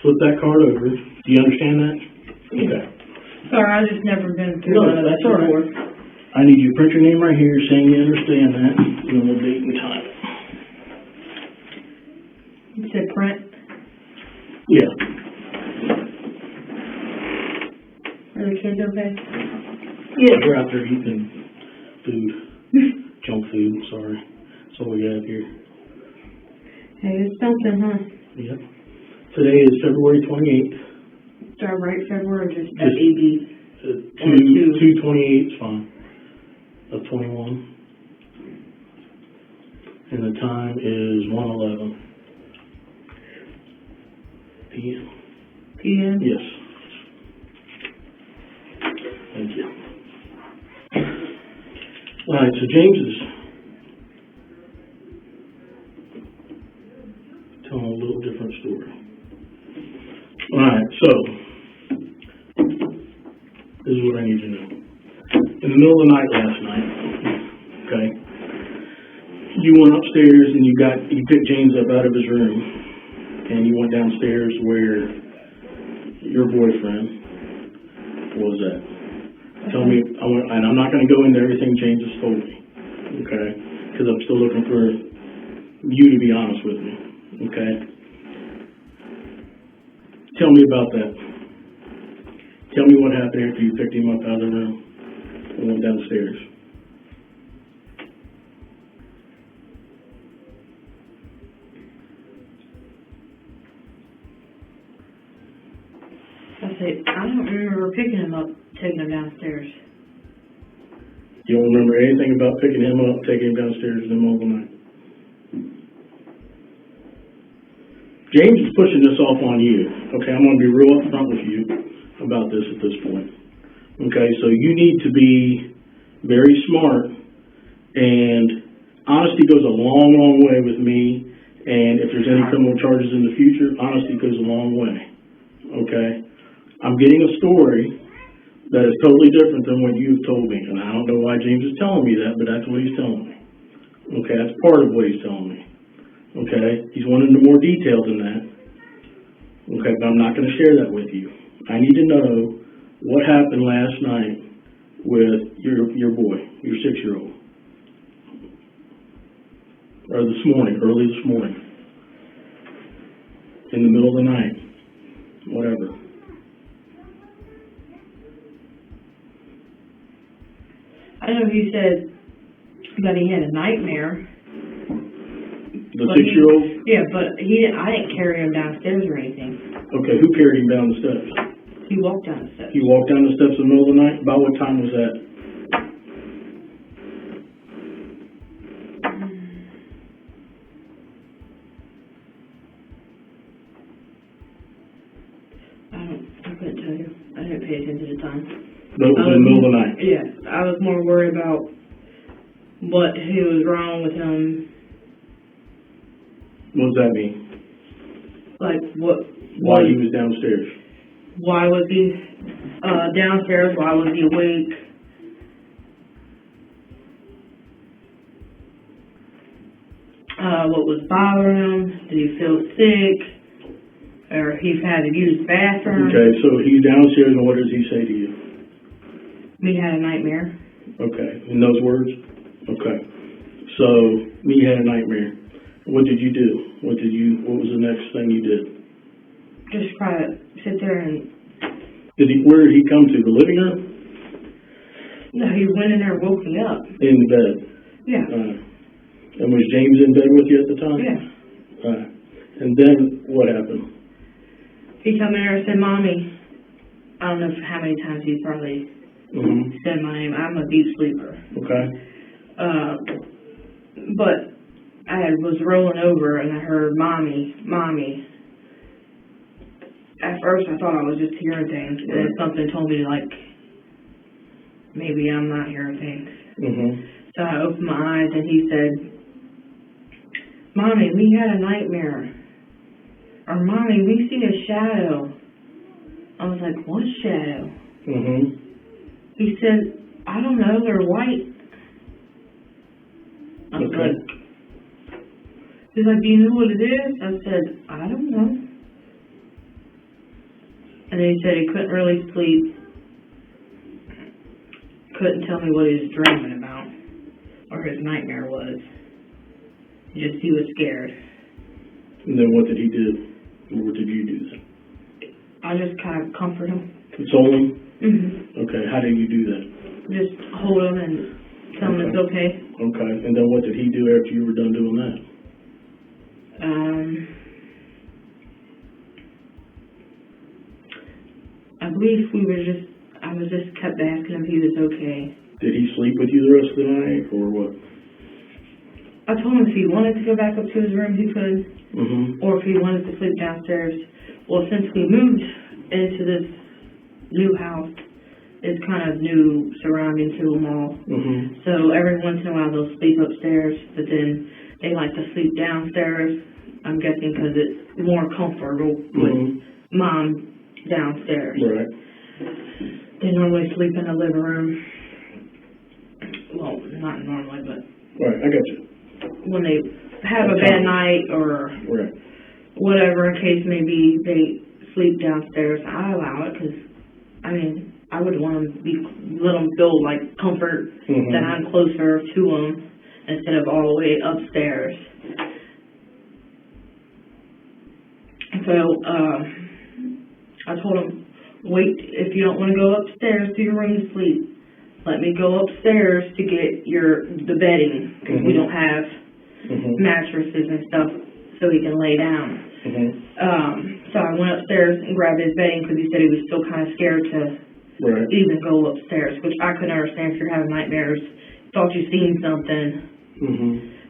Flip that card over. Do you understand that? Okay. Sorry, I've just never been through No, one of that that's all right. before. I need you to print your name right here saying you understand that, and the date and time. You said print? Yeah. Are the kids okay? Yeah, we're out there eating food. Junk food, sorry. That's all we got here. Hey, it's something, huh? Yep. Today is February 28th. Start right February, just Just- AB. 2/28 is fine. Of 21. And the time is 1:11 p.m. PM? Yes. Thank you. All right, so James is telling a little different story. All right, so this is what I need to know. In the middle of the night last night, okay, you went upstairs and you picked James up out of his room, and you went downstairs where your boyfriend was at. Tell me, and I'm not going to go into everything James has told me, okay, because I'm still looking for you to be honest with me, okay? Tell me about that. Tell me what happened after you picked him up out of the room and went downstairs. I don't remember picking him up, taking him downstairs. You don't remember anything about picking him up, taking him downstairs in the middle of the night? James is pushing this off on you. Okay, I'm going to be real upfront with you about this at this point. Okay, so you need to be very smart, and honesty goes a long, long way with me, and if there's any criminal charges in the future, honesty goes a long way. Okay? I'm getting a story that is totally different than what you've told me, and I don't know why James is telling me that, but that's what he's telling me. Okay, that's part of what he's telling me. Okay, he's wanting into more detail than that. Okay, but I'm not going to share that with you. I need to know what happened last night with your boy, your 6-year-old. Or this morning, early this morning. In the middle of the night. Whatever. I know he said that he had a nightmare. The 6-year-old? Yeah, but I didn't carry him downstairs or anything. Okay, who carried him down the steps? He walked down the steps. He walked down the steps in the middle of the night? About what time was that? I couldn't tell you. I didn't pay attention to the time. But it was in the middle of the night? Yeah, I was more worried about what was wrong with him. What does that mean? Like what? Why he was downstairs? Why was he downstairs? Why was he awake? What was bothering him? Did he feel sick? Or he had to use the bathroom? Okay, so he's downstairs, and what does he say to you? Me had a nightmare. Okay, in those words? Okay. So, me had a nightmare. What did you do? What was the next thing you did? Just try to sit there and... Where did he come to? The living room? No, he went in there and woke me up. In bed? Yeah. And was James in bed with you at the time? Yeah. And then what happened? He come in there and said, Mommy, I don't know how many times he probably said my name. I'm a deep sleeper. Okay. But I was rolling over and I heard Mommy, Mommy. At first I thought I was just hearing things, and then something told me, like, maybe I'm not hearing things. So I opened my eyes and he said, Mommy, we had a nightmare. Or, Mommy, we see a shadow. I was like, what shadow? He said, I don't know, they're white. I was like, he's like, do you know what it is? I said, I don't know. And then he said he couldn't really sleep. Couldn't tell me what he was dreaming about or his nightmare was. Just he was scared. And then what did he do? Or what did you do then? I just kind of comfort him. Console him? Okay, how did you do that? Just hold him and tell him it's okay. Okay, and then what did he do after you were done doing that? I believe I was just kept asking him if he was okay. Did he sleep with you the rest of the night, or what? I told him if he wanted to go back up to his room, he could. Or if he wanted to sleep downstairs. Well, since we moved into this new house, it's kind of new surrounding to them all. So every once in a while they'll sleep upstairs, but then they like to sleep downstairs. I'm guessing because it's more comfortable with Mom downstairs. Right. They normally sleep in the living room. Well, not normally, but... Right, I got you. When they have a bad night or whatever, in case maybe they sleep downstairs, I allow it because, I mean, I would want them let them feel like comfort that I'm closer to them instead of all the way upstairs. So, I told him, wait, if you don't want to go upstairs to your room to sleep, let me go upstairs to get the bedding, because we don't have mattresses and stuff so he can lay down. So I went upstairs and grabbed his bedding because he said he was still kind of scared to even go upstairs, which I couldn't understand if you're having nightmares, thought you seen something.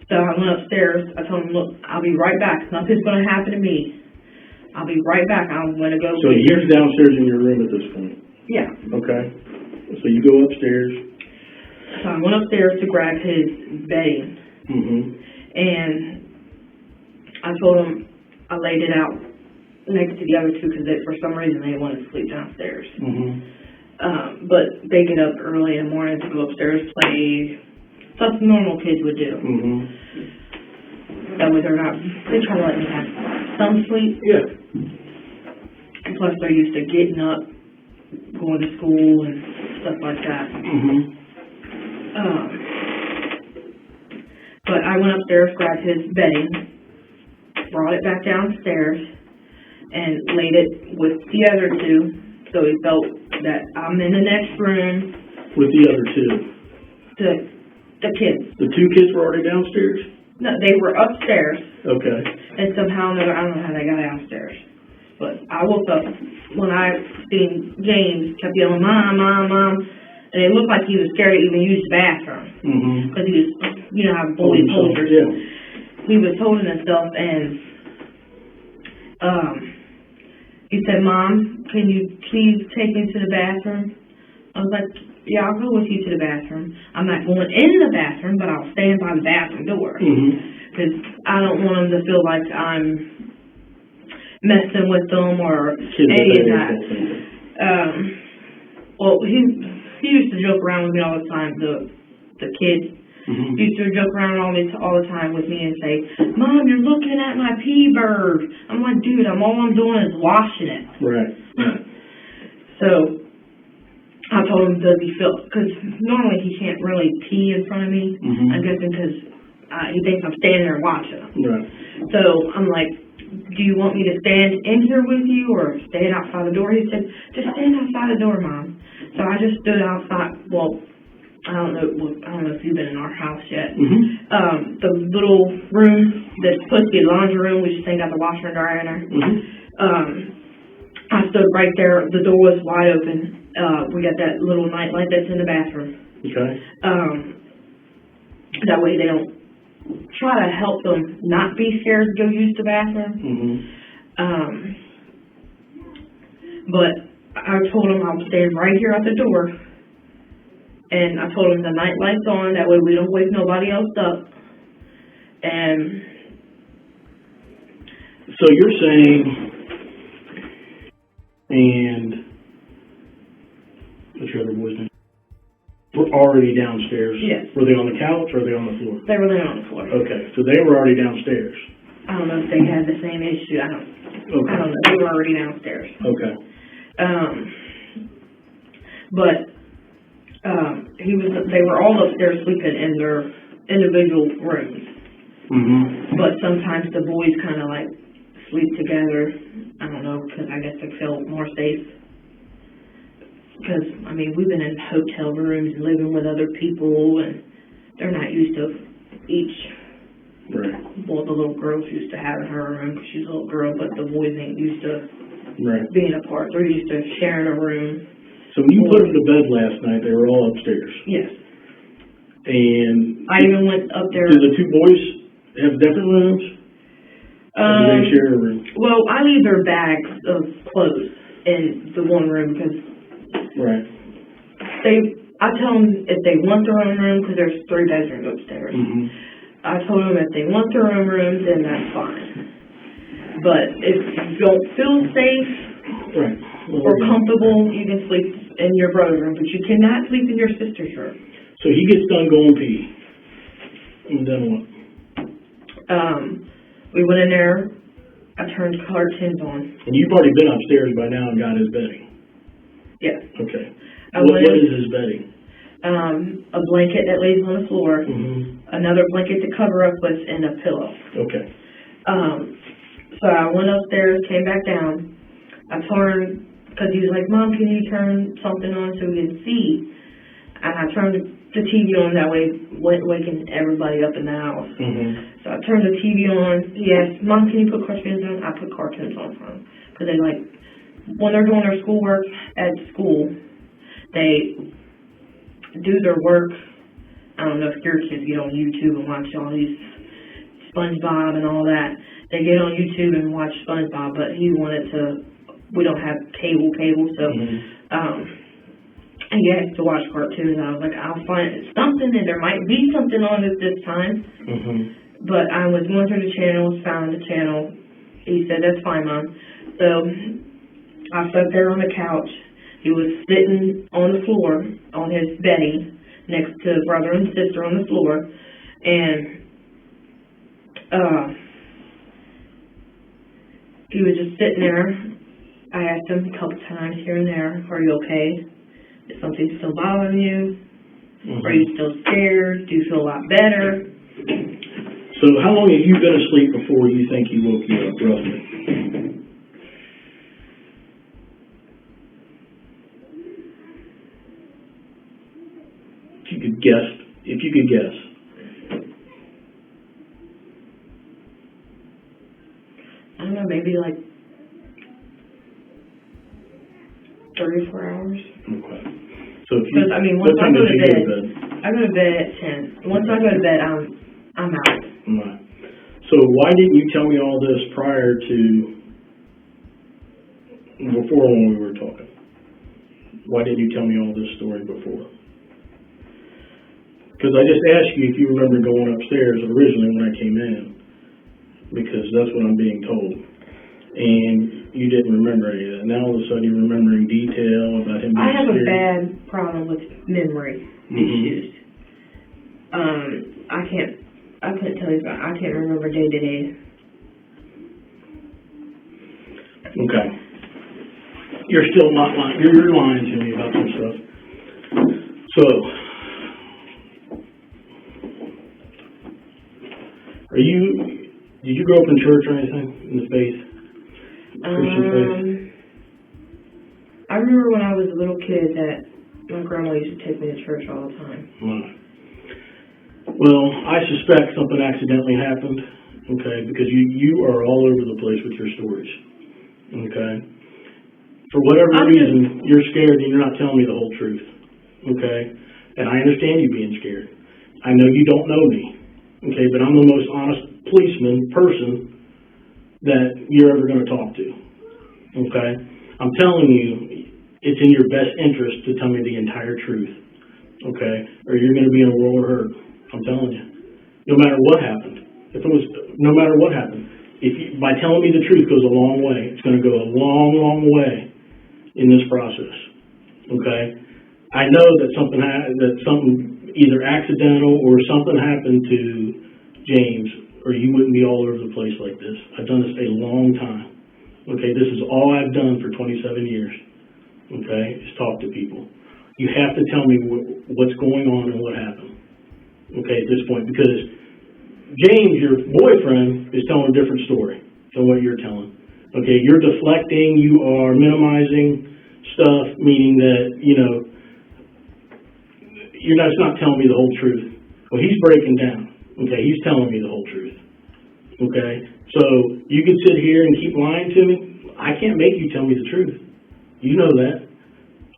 So I went upstairs. I told him, look, I'll be right back. Nothing's going to happen to me. I'll be right back. I'm going to go. So he's downstairs in your room at this point? Yeah. Okay. So you go upstairs. So I went upstairs to grab his bedding. And I told him I laid it out next to the other two because for some reason they wanted to sleep downstairs. But they get up early in the morning to go upstairs, play stuff normal kids would do. That way they try to let me have some sleep. Plus they're used to getting up, going to school and stuff like that. But I went upstairs, grabbed his bedding, brought it back downstairs, and laid it with the other two, so he felt that I'm in the next room. With the other two? The kids. The two kids were already downstairs? No, they were upstairs. Okay. And somehow or another, I don't know how they got downstairs. But I woke up when I seen James kept yelling, Mom, Mom, Mom. And it looked like he was scared to even use the bathroom. Because he was, you know how boys hold yourself. He was holding himself and he said, Mom, can you please take me to the bathroom? I was like, yeah, I'll go with you to the bathroom. I'm not going in the bathroom, but I'll stand by the bathroom door. Because I don't want them to feel like I'm messing with them or any of that. Well, he used to joke around with me all the time, the kid. Used to joke around all the time with me and say, Mom, you're looking at my pee bird. I'm like, dude, all I'm doing is washing it. So I told him to be filled, because normally he can't really pee in front of me. I'm guessing because he thinks I'm standing there watching him. So I'm like, do you want me to stand in here with you or stand outside the door? He said, just stand outside the door, Mom. So I just stood outside, well, I don't know if you've been in our house yet. Mm-hmm. The little room that's supposed to be a laundry room, we just ain't got the washer and dryer in there. Mm-hmm. I stood right there. The door was wide open. We got that little night light that's in the bathroom. Okay. That way they don't try to help them not be scared to go use the bathroom. Mm-hmm. But I told them I'll stay right here at the door. And I told them the night light's on. That way we don't wake nobody else up. And so you're saying, and what's your other boy's name? We're already downstairs. Yes. Were they on the couch or were they on the floor? they were laying on the floor. Okay, so they were already downstairs. I don't know if they had the same issue. I don't know. They were already downstairs. Okay. They were all upstairs sleeping in their individual rooms. Mm-hmm. But sometimes the boys kind of like sleep together. I don't know, because I guess they feel more safe. Because, I mean, we've been in hotel rooms and living with other people, and they're not used to each. Right. Well, the little girl's used to having her room because she's a little girl, but the boys ain't used to Right. being apart. They're used to sharing a room. So when you put them to bed last night, they were all upstairs. Yes. And I even went up there. do the two boys have different rooms? Or do they share a room? Well, I leave their bags of clothes in the one room because Right. I tell them if they want their own room, because there's 3 bedrooms upstairs. Mm-hmm. I told them if they want their own room, then that's fine. But if you don't feel safe Right. or comfortable, you can sleep in your brother's room, but you cannot sleep in your sister's room. So he gets done going pee. And then what? We went in there. I turned cartoons on. And you've already been upstairs by now and got his bedding. Yes. Okay. I What went in- is his bedding? A blanket that lays on the floor, Mm-hmm. another blanket to cover up with, and a pillow. Okay. So I went upstairs, came back down. I turned, because he was like, Mom, can you turn something on so we can see? And I turned the TV on, that way waking everybody up in the house. Mm-hmm. So I turned the TV on. He asked, Mom, can you put cartoons on? I put cartoons on for him. Because they like, when they're doing their schoolwork at school, they do their work. I don't know if your kids get on YouTube and watch all these SpongeBob and all that. They get on YouTube and watch SpongeBob, but he wanted to, we don't have cable, so, he asked to watch cartoons. I was like, I'll find something, and there might be something on it this time. Mm-hmm. But I was going through the channels, found the channel. He said, that's fine, Mom. So I sat there on the couch. He was sitting on the floor, on his bedding, next to brother and sister on the floor. And he was just sitting there. I asked him a couple times here and there, are you okay? Is something still bothering you? Mm-hmm. Are you still scared? Do you feel a lot better? So how long have you been asleep before you think he woke you up, roughly? If you could guess. I don't know, maybe like 3 or 4 hours. Okay. So if you, Because, I mean, once what time I go did to you bed, go to bed? I go to bed at 10. Once I go to bed, I'm out. Right. So why didn't you tell me all this prior to, before when we were talking? Why didn't you tell me all this story before? Because I just asked you if you remember going upstairs originally when I came in, because that's what I'm being told. And you didn't remember any of that. Now all of a sudden you're remembering detail about him being I have a scared. bad problem with memory issues. I couldn't tell you about, I can't remember day to day. Okay. You're still not lying. You're lying to me about some stuff. So, did you grow up in church or anything in the faith? Christian faith? I remember when I was a little kid that My grandma used to take me to church all the time. Right. Well, I suspect something accidentally happened, okay, because you are all over the place with your stories, okay? For whatever reason, you're scared and you're not telling me the whole truth, okay? And I understand you being scared. I know you don't know me, okay, but I'm the most honest person that you're ever going to talk to, okay? I'm telling you, it's in your best interest to tell me the entire truth, okay? Or you're going to be in a world of hurt. I'm telling you. No matter what happened. No matter what happened. By telling me the truth goes a long way. It's going to go a long, long way in this process, okay? I know that something either accidental or something happened to James, or you wouldn't be all over the place like this. I've done this a long time, okay? This is all I've done for 27 years, okay, is talk to people. You have to tell me what's going on and what happened, okay, at this point, because James, your boyfriend, is telling a different story than what you're telling. Okay, you're deflecting, you are minimizing stuff, meaning that, you're just not telling me the whole truth. Well, he's breaking down. Okay, he's telling me the whole truth. Okay, so you can sit here and keep lying to me. I can't make you tell me the truth. You know that.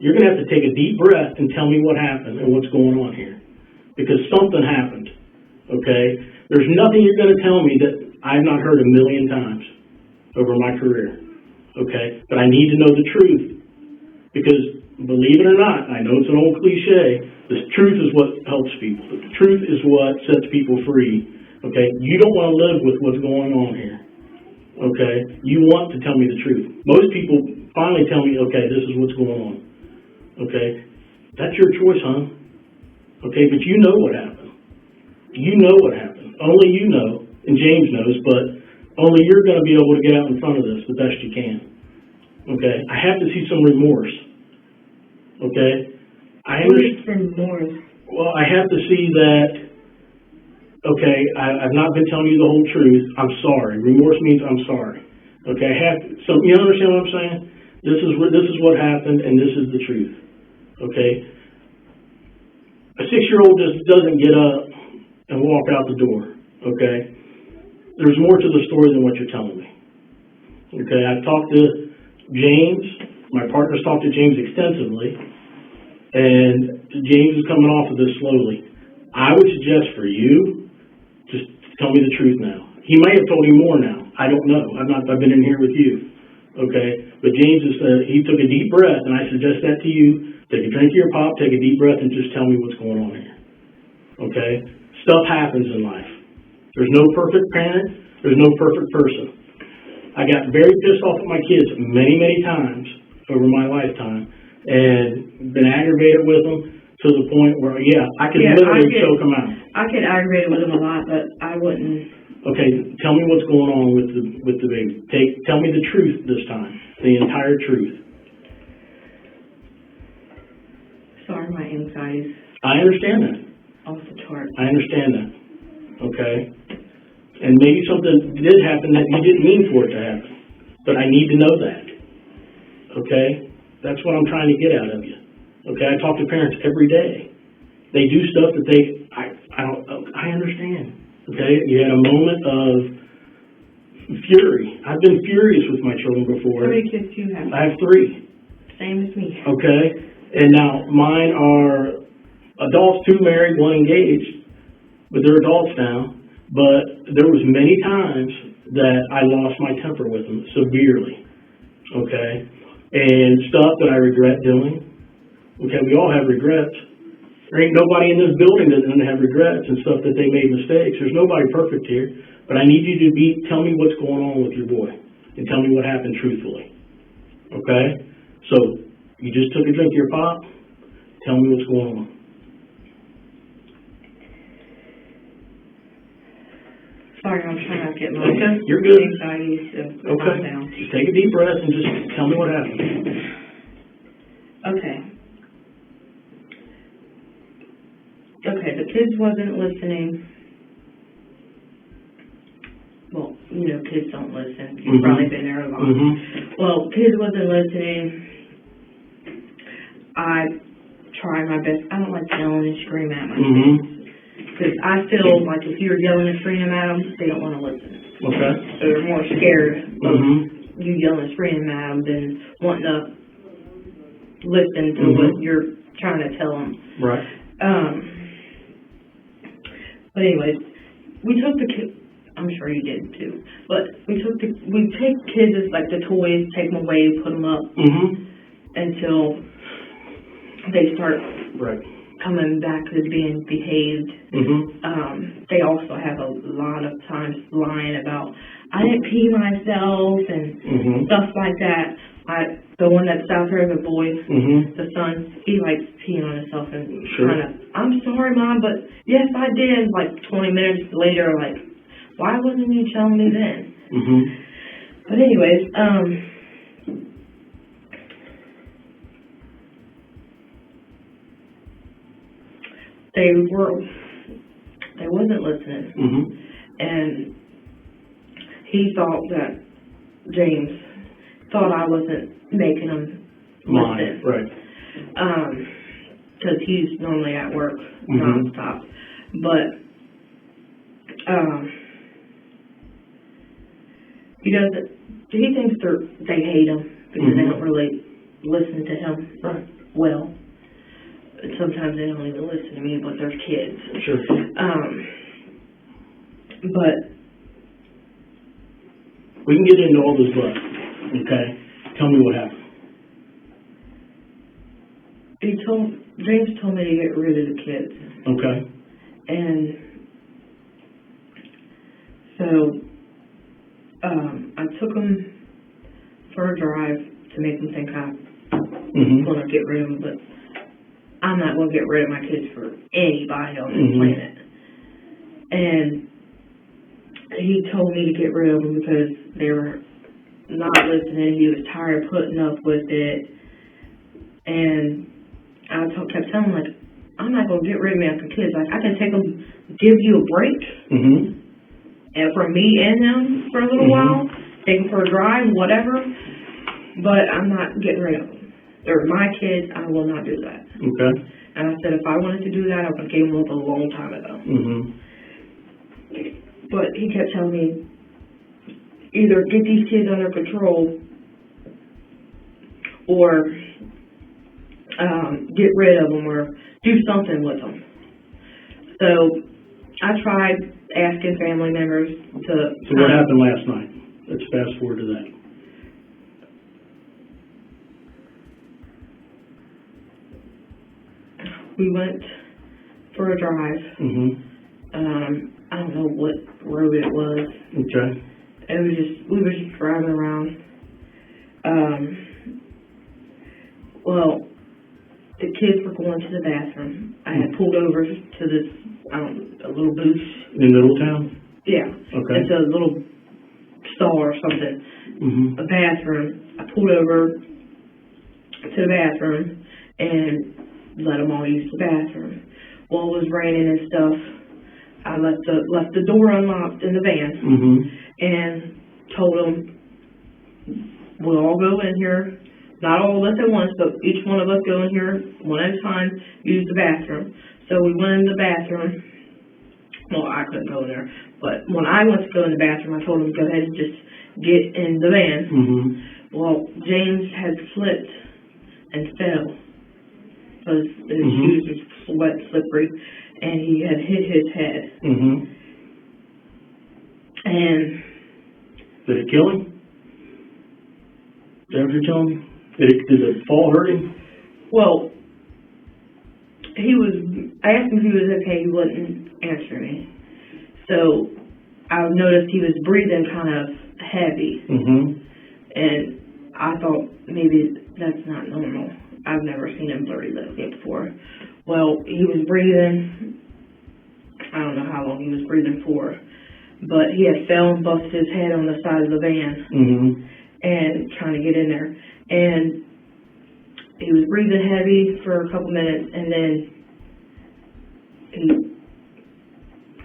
You're going to have to take a deep breath and tell me what happened and what's going on here. Because something happened. Okay, there's nothing you're going to tell me that I've not heard a million times over my career. Okay, but I need to know the truth. Because, believe it or not, I know it's an old cliche, the truth is what helps people. The truth is what sets people free. Okay? You don't want to live with what's going on here. Okay? You want to tell me the truth. Most people finally tell me, okay, this is what's going on. Okay? That's your choice, huh? Okay, but you know what happened. You know what happened. Only you know, and James knows, but only you're going to be able to get out in front of this the best you can. Okay? I have to see some remorse. Okay? What is remorse? Well, I have to see that, okay, I've not been telling you the whole truth. I'm sorry. Remorse means I'm sorry. Okay, so you understand what I'm saying? This is what happened, and this is the truth. Okay? A 6-year-old just doesn't get up and walk out the door. Okay? There's more to the story than what you're telling me. Okay, I've talked to James. My partner's talked to James extensively. And James is coming off of this slowly. I would suggest for you, just tell me the truth now. He may have told you more now. I don't know. I've been in here with you. Okay? But James he took a deep breath, and I suggest that to you. Take a drink of your pop, take a deep breath, and just tell me what's going on here. Okay? Stuff happens in life. There's no perfect parent. There's no perfect person. I got very pissed off at my kids many, many times over my lifetime. And been aggravated with them to the point where, I could literally choke them out. I get aggravated with them a lot, but I wouldn't. Okay, tell me what's going on with the baby. Tell me the truth this time, the entire truth. Sorry, my anxiety's I understand that. off the chart. I understand that. Okay, and maybe something did happen that you didn't mean for it to happen, but I need to know that. Okay. That's what I'm trying to get out of you. Okay, I talk to parents every day. They do stuff that I understand. Okay, you had a moment of fury. I've been furious with my children before. How many kids do you have? I have 3. Same as me. Okay, and now mine are adults, 2 married, 1 engaged, but they're adults now. But there was many times that I lost my temper with them severely. Okay. And stuff that I regret doing. Okay, we all have regrets. There ain't nobody in this building that doesn't have regrets and stuff that they made mistakes. There's nobody perfect here. But I need you to tell me what's going on with your boy. And tell me what happened truthfully. Okay? So, you just took a drink of your pop. Tell me what's going on. Sorry, I'm trying to get my You're good. anxiety to calm down. Just take a deep breath and just tell me what happened. Okay. Okay, the kids wasn't listening. Well, kids don't listen. You've probably been there a lot. Well, kids wasn't listening. I try my best. I don't like yelling and screaming at my Mm-hmm. kids. Because I feel like if you're yelling and screaming at them, they don't want to listen. Okay. They're more scared of Mm-hmm. you yelling and screaming at them than wanting to listen to Mm-hmm. what you're trying to tell them. Right. But anyways, we took the kids. I'm sure you did too. But we take kids as like the toys, take them away, put them up Mm-hmm. until they start Right. coming back as being behaved. Mm-hmm. They also have a lot of times lying about, I didn't pee myself and Mm-hmm. stuff like that. The one that's out there, the boy, Mm-hmm. the son, he likes peeing on himself and Sure. kind of, I'm sorry, Mom, but yes, I did. Like 20 minutes later, like, why wasn't you telling me then? Mm-hmm. But anyways, they wasn't listening. Mm-hmm. And he thought that James thought I wasn't making him listen. Right. Because he's normally at work Mm-hmm. nonstop. But he thinks they hate him because they Mhm. don't really listen to him Right. well. Sometimes they don't even listen to me, but they're kids. Sure. But We can get into all this, but, okay? Tell me what happened. James told me to get rid of the kids. Okay. And so I took them for a drive to make them think I Mm-hmm. want to get rid of them, but I'm not going to get rid of my kids for anybody on this Mhm. planet. And he told me to get rid of them because they were not listening. He was tired of putting up with it. And I kept telling him, like, I'm not going to get rid of my kids. Like, I can take them, give you a break, Mm-hmm. and for me and them for a little Mhm. while, take them for a drive, whatever, but I'm not getting rid of them. They're my kids. I will not do that. Okay. And I said, if I wanted to do that, I would have gave them up a long time ago. Mm-hmm. But he kept telling me, either get these kids under control or get rid of them or do something with them. So I tried asking family members to... So what happened last night? Let's fast forward to that. We went for a drive. Mm-hmm. I don't know what road it was. Okay. We were just driving around. Well, the kids were going to the bathroom. I had pulled over to this, a little booth. In Middletown? Yeah. Okay. It's a little stall or something. Mm-hmm. A bathroom. I pulled over to the bathroom and let them all use the bathroom. While it was raining and stuff, I left the door unlocked in the van. Mm-hmm. And told them, we'll all go in here, not all of us at once, but each one of us go in here one at a time, use the bathroom. So we went in the bathroom. Well, I couldn't go in there, but when I went to go in the bathroom, I told them, go ahead and just get in the van. Mm-hmm. Well, James had slipped and fell because his Mhm. shoes were wet, slippery, and he had hit his head. Mm-hmm. And Did it kill him? Is that what you're telling me? Did the fall hurt him? well, I asked him if he was okay, he wouldn't answer me. So I noticed he was breathing kind of heavy, Mm-hmm. and I thought maybe that's not normal. I've never seen him breathe like that before. Well, he was breathing, I don't know how long he was breathing for, but he had fell and busted his head on the side of the van Mm-hmm. and trying to get in there. And he was breathing heavy for a couple minutes, and then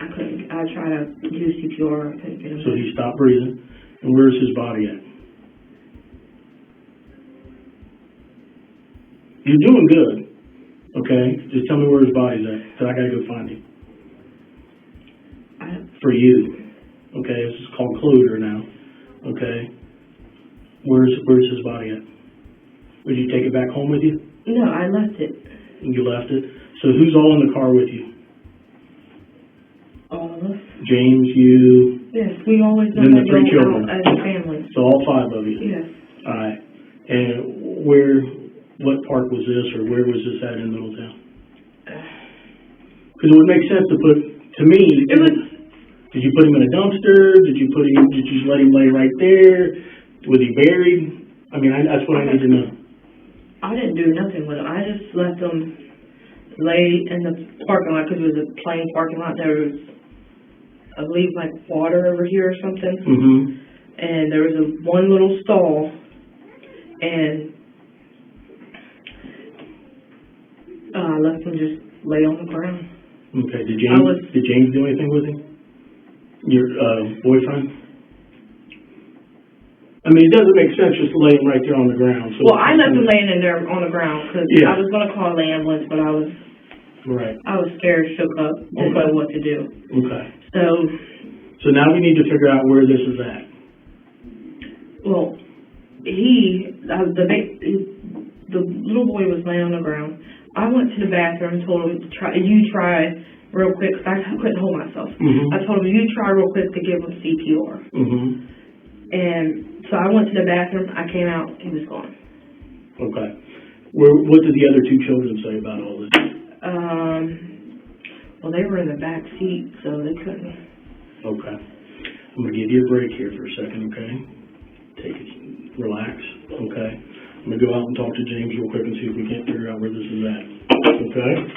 I tried to do CPR, I couldn't get him. So he stopped breathing. And where's his body at? You're doing good. Okay, just tell me where his body's at, 'cause I gotta go find him. I, For you. Okay, this is called closure now. Okay? Where's his body at? Would you take it back home with you? no, I left it. You left it? So who's all in the car with you? All of us. James, you, Yes, we always know Then the how to three go children. out as a family. so all 5 of you? Yes. Alright. And what park was this, or where was this at in Middletown? Because it would make sense to put, to me, It was, did you put him in a dumpster? Did you just let him lay right there? Was he buried? I mean, that's what I need to know. I didn't do nothing with it. I just let them lay in the parking lot because it was a plain parking lot. There was, I believe, like water over here or something. Mm-hmm. And there was one little stall, and I let them just lay on the ground. Okay, did James do anything with him? Your, boyfriend? I mean, it doesn't make sense just to lay him right there on the ground. So Well, I left them laying in there on the ground because Yeah. I was going to call the ambulance, but I was Right, scared, shook up, didn't know what to do. okay. So, So now we need to figure out where this is at. well, the little boy was laying on the ground. I went to the bathroom, told him, try real quick, 'cause I couldn't hold myself. Mm-hmm. I told him, you try real quick to give him CPR. Mm-hmm. And so I went to the bathroom, I came out, he was gone. Okay. What did the other 2 children say about all this? Well, they were in the back seat, so they couldn't. Okay. I'm gonna give you a break here for a second, okay? Take it, relax, okay? I'm gonna go out and talk to James real quick and see if we can't figure out where this is at, okay?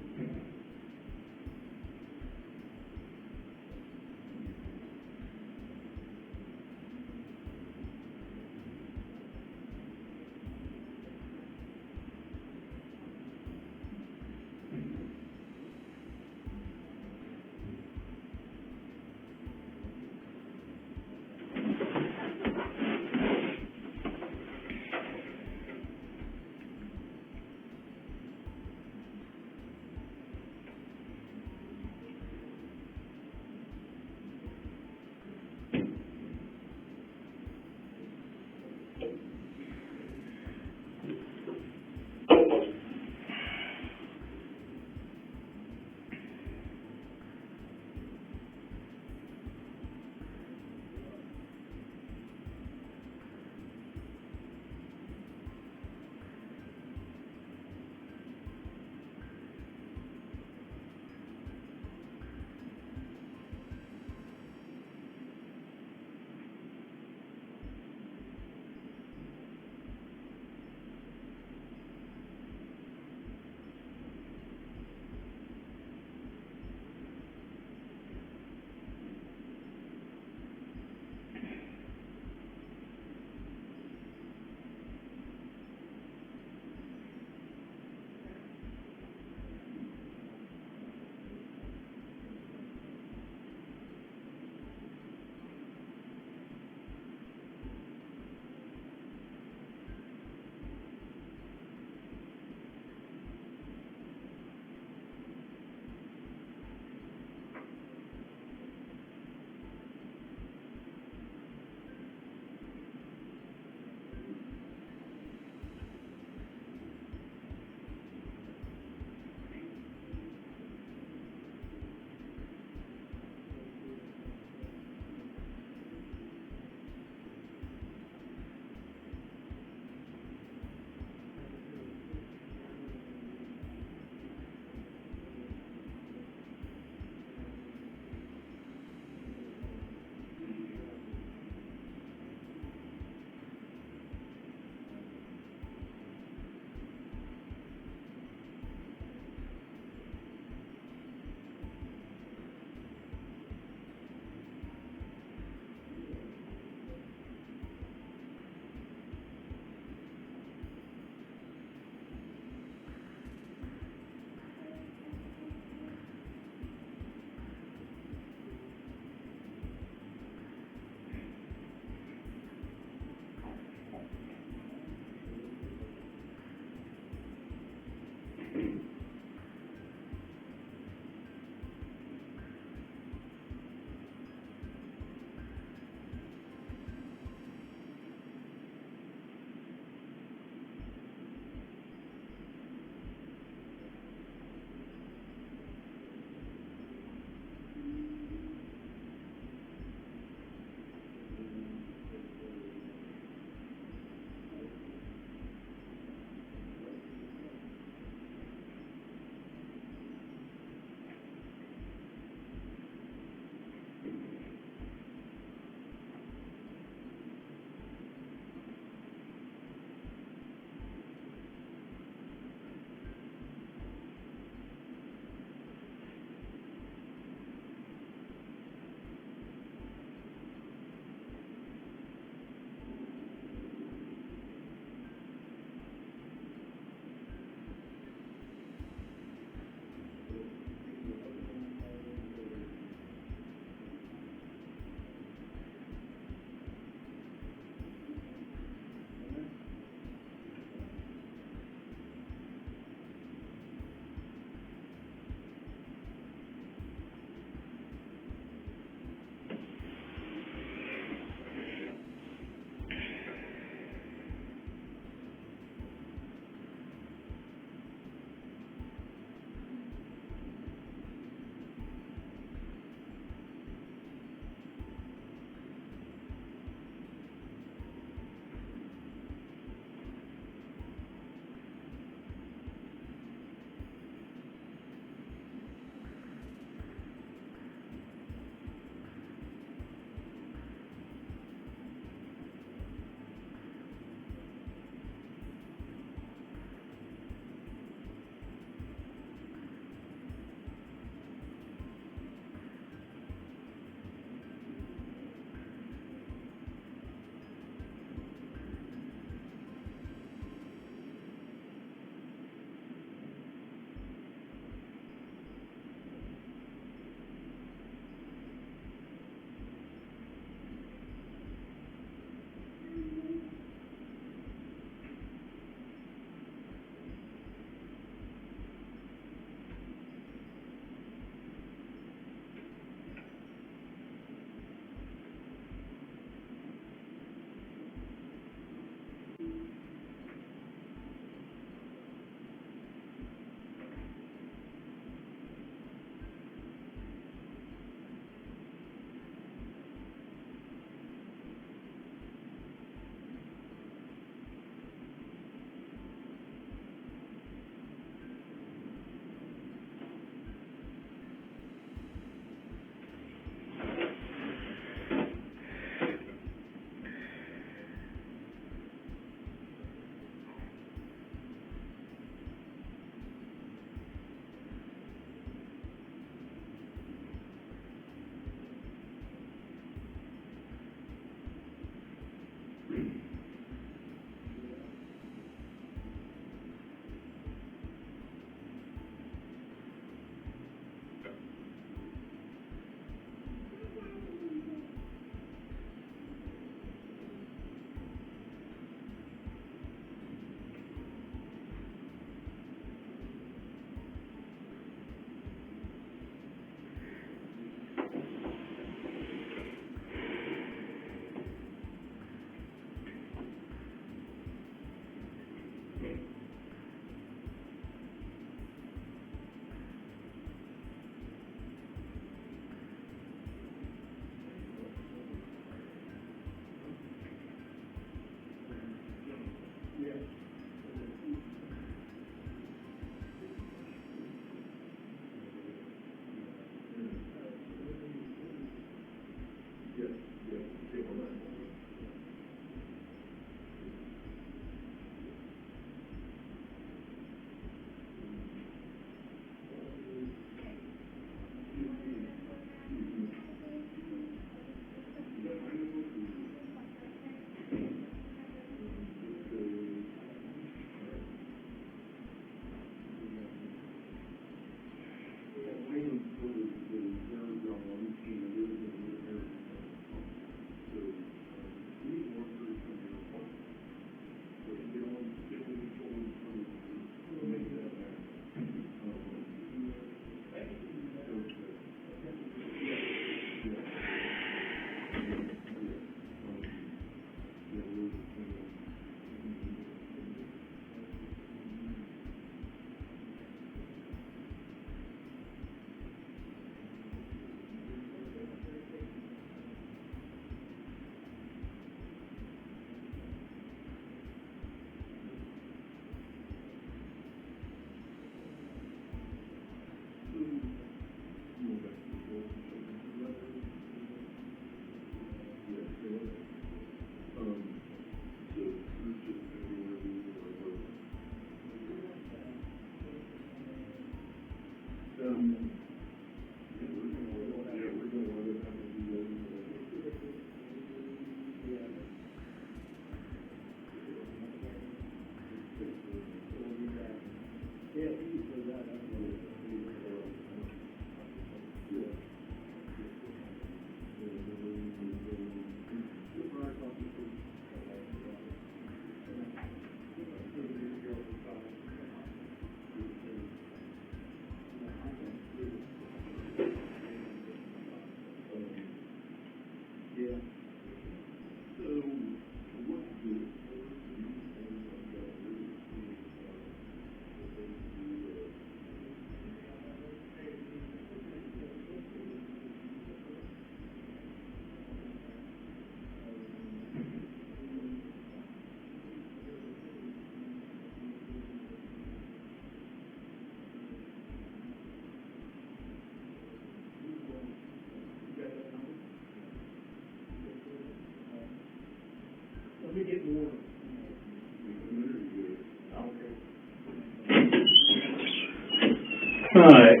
Alright,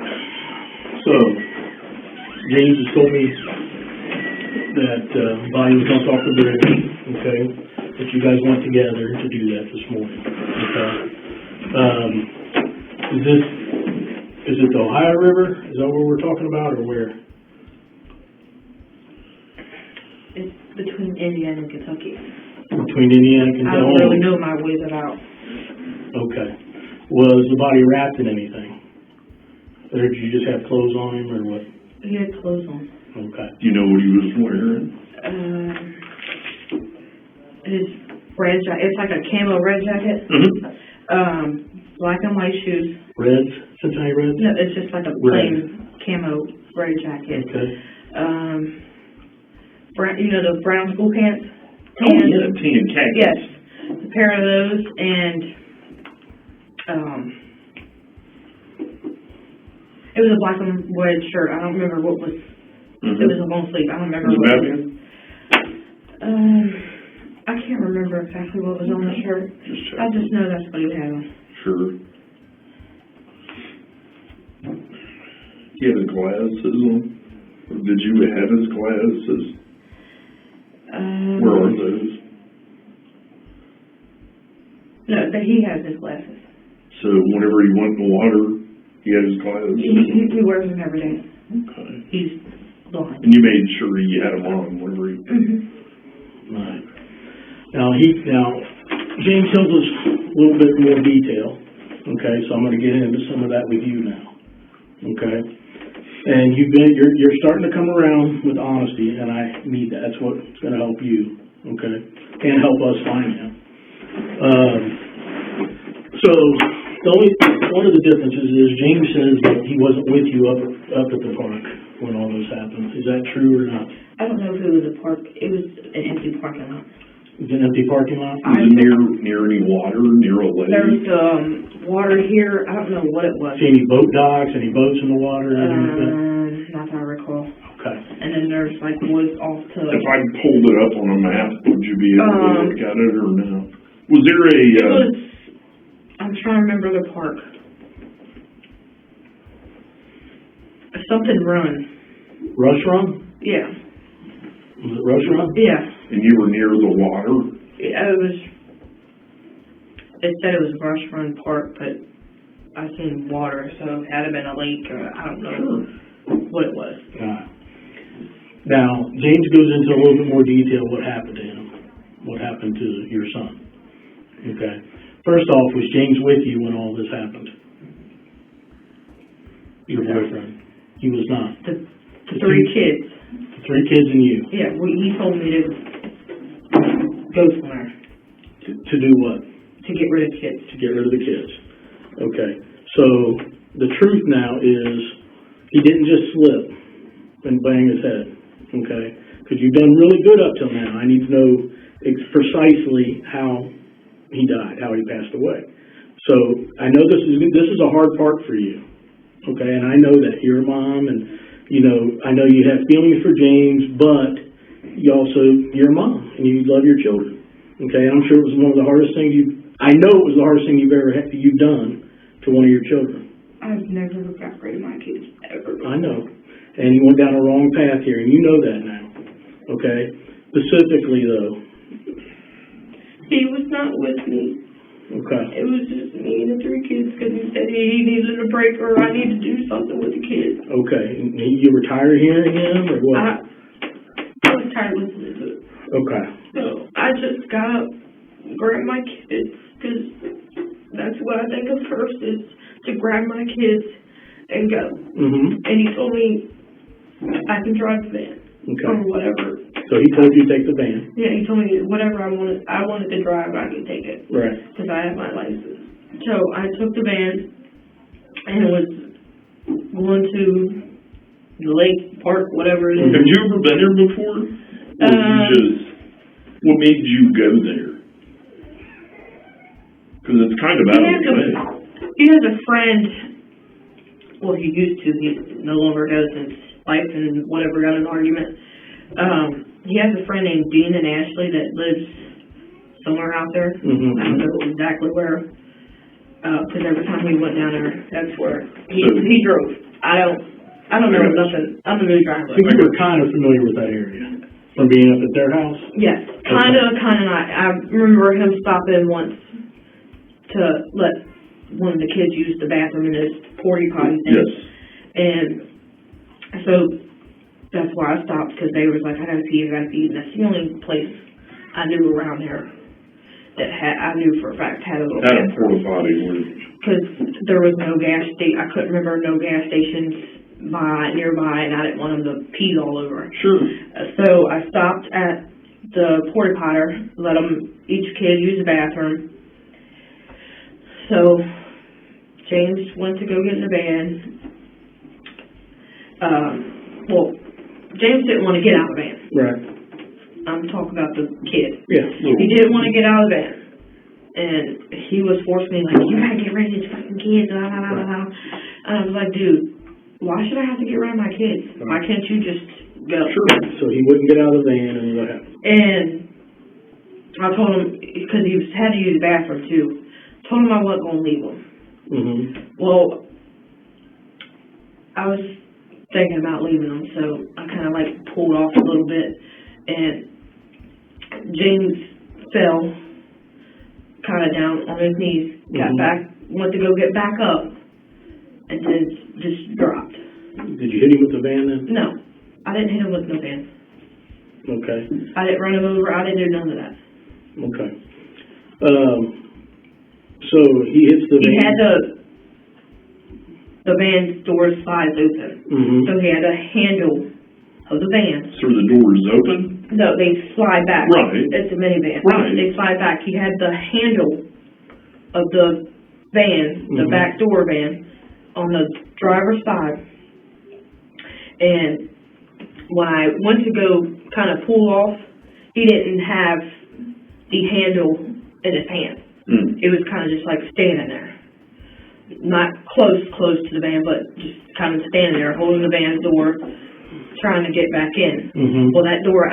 so James has told me that Bonnie was going to talk to Brittany, okay, that you guys went together to do that this morning, okay. Is it the Ohio River? Is that what we're talking about, or where? It's between Indiana and Kentucky. Between Indiana and I Kentucky? don't really know my ways about. Okay. Was the body wrapped in anything? Or did you just have clothes on him, or what? He had clothes on. Okay. Do you know what he was wearing? His red jacket. It's like a camo red jacket. Mm-hmm. Black and white shoes. Reds? Cincinnati Reds? No, it's just like a plain camo red jacket. Okay. Brown, you know the brown school pants? Oh, yeah, tan khakis. Yes. A pair of those and, it was a black and white shirt. I don't remember what was, Mm-hmm. it was a long sleeve. I don't remember Was what that it was. I can't remember exactly what was on the shirt. Just I just know that's what he had on. Sure. He had his glasses on. Did you have his glasses? Where are those? No, that he has his glasses. So whenever he went in the water, he had his glasses? He wears them every day. Okay. He's blind. And you made sure he had them on whenever he... Mm-hmm. Right. Now, James tells us a little bit more detail, okay, so I'm going to get into some of that with you now, okay? And you're starting to come around with honesty, and I need that. That's what's going to help you, okay, and help us find him. So, one of the differences is James says that he wasn't with you up at the park when all this happened. Is that true or not? I don't know if it was a park. It was an empty parking lot. Is it an empty parking lot? Was it near any water, near a lake? There was water here. I don't know what it was. See any boat docks, any boats in the water? Not that I recall. Okay. And then there's like woods off to. If I pulled it up on a map, would you be able to look at it or no? Was there I'm trying to remember the park. Something Run. Rush Run? Yeah. Was it Rush Run? Yeah. And you were near the water? Yeah, it said it was Rush Run Park, but I seen water, so it had to been a lake or I don't know what it was. Now, James goes into a little bit more detail what happened to him, what happened to your son. Okay. First off, was James with you when all this happened? Your boyfriend? He was not. The three kids. The three kids and you. Yeah, he told me to go somewhere. To do what? To get rid of kids. To get rid of the kids. Okay. So the truth now is he didn't just slip and bang his head. Okay? Because you've done really good up till now. I need to know precisely how he died, how he passed away. So I know this is a hard part for you. Okay? And I know that you're a mom and, I know you have feelings for James, but you're a mom and you love your children. Okay? And I'm sure it was one of the hardest things I know it was the hardest thing you've done to one of your children. I've never got rid of my kids, ever. I know. And you went down a wrong path here, and you know that now. Okay? Specifically, though. He was not with me. Okay. It was just me and the three kids because he said he needed a break or I need to do something with the kids. Okay. And you were tired of hearing him, or what? I was tired of listening to it. Okay. So I just got up, grabbed my kids, because that's what I think of first is to grab my kids and go. Mm-hmm. And he told me I can drive the van Okay. or whatever So he told you to take the van? Yeah, he told me whatever I wanted to drive, I could take it. Right. Because I had my license. So I took the van and was going to the lake, park, whatever it is. Have you ever been there before? What made you go there? Because it's kind of out of the way. He has a friend, well, he used to, he no longer does since life and whatever got in an argument. He has a friend named Dean and Ashley that lives somewhere out there. Mm-hmm. I don't know exactly where. Because every time we went down there, that's where he drove. I don't know nothing. I'm a new driver. So you were kind of familiar with that area from being up at their house? Yes, kind of not. I remember him stopping once to let one of the kids use the bathroom in his porta potty thing. Yes. And so that's why I stopped, because they was like, I gotta pee. And that's the only place I knew around here that I knew for a fact had a little Had a bathroom. porta potty. Because there was no gas station. I couldn't remember no gas stations nearby, and I didn't want them to pee all over. Sure. So I stopped at the porta potty, let them, each kid use the bathroom. So James went to go get in the van. Well, James didn't want to get out of the van. Right. I'm talking about the kid. Yeah. He didn't want to get out of the van. And he was forcing me, like, you gotta get rid of these fucking kids, blah, blah, blah, blah. And I was like, dude, why should I have to get rid of my kids? Why can't you just go? Sure. So he wouldn't get out of the van, and what happened? And I told him, because he had to use the bathroom too, told him I wasn't going to leave him. Mm-hmm. Well, I was thinking about leaving him, so I kind of like pulled off a little bit, and James fell kind of down on his knees, got back, went to go get back up, and then just dropped. Did you hit him with the van then? No, I didn't hit him with no van. Okay. I didn't run him over. I didn't do none of that. Okay. So he hits the van. He had the van's door slides open. Mm-hmm. So he had a handle of the van. So the door is open? No, they slide back. Right. It's a minivan. Right. They slide back. He had the handle of the van, the back door van, on the driver's side. And when I went to go kind of pull off, he didn't have the handle in his hand. It was kind of just like standing there. Not close to the van, but just kind of standing there, holding the van door, trying to get back in. Well, that door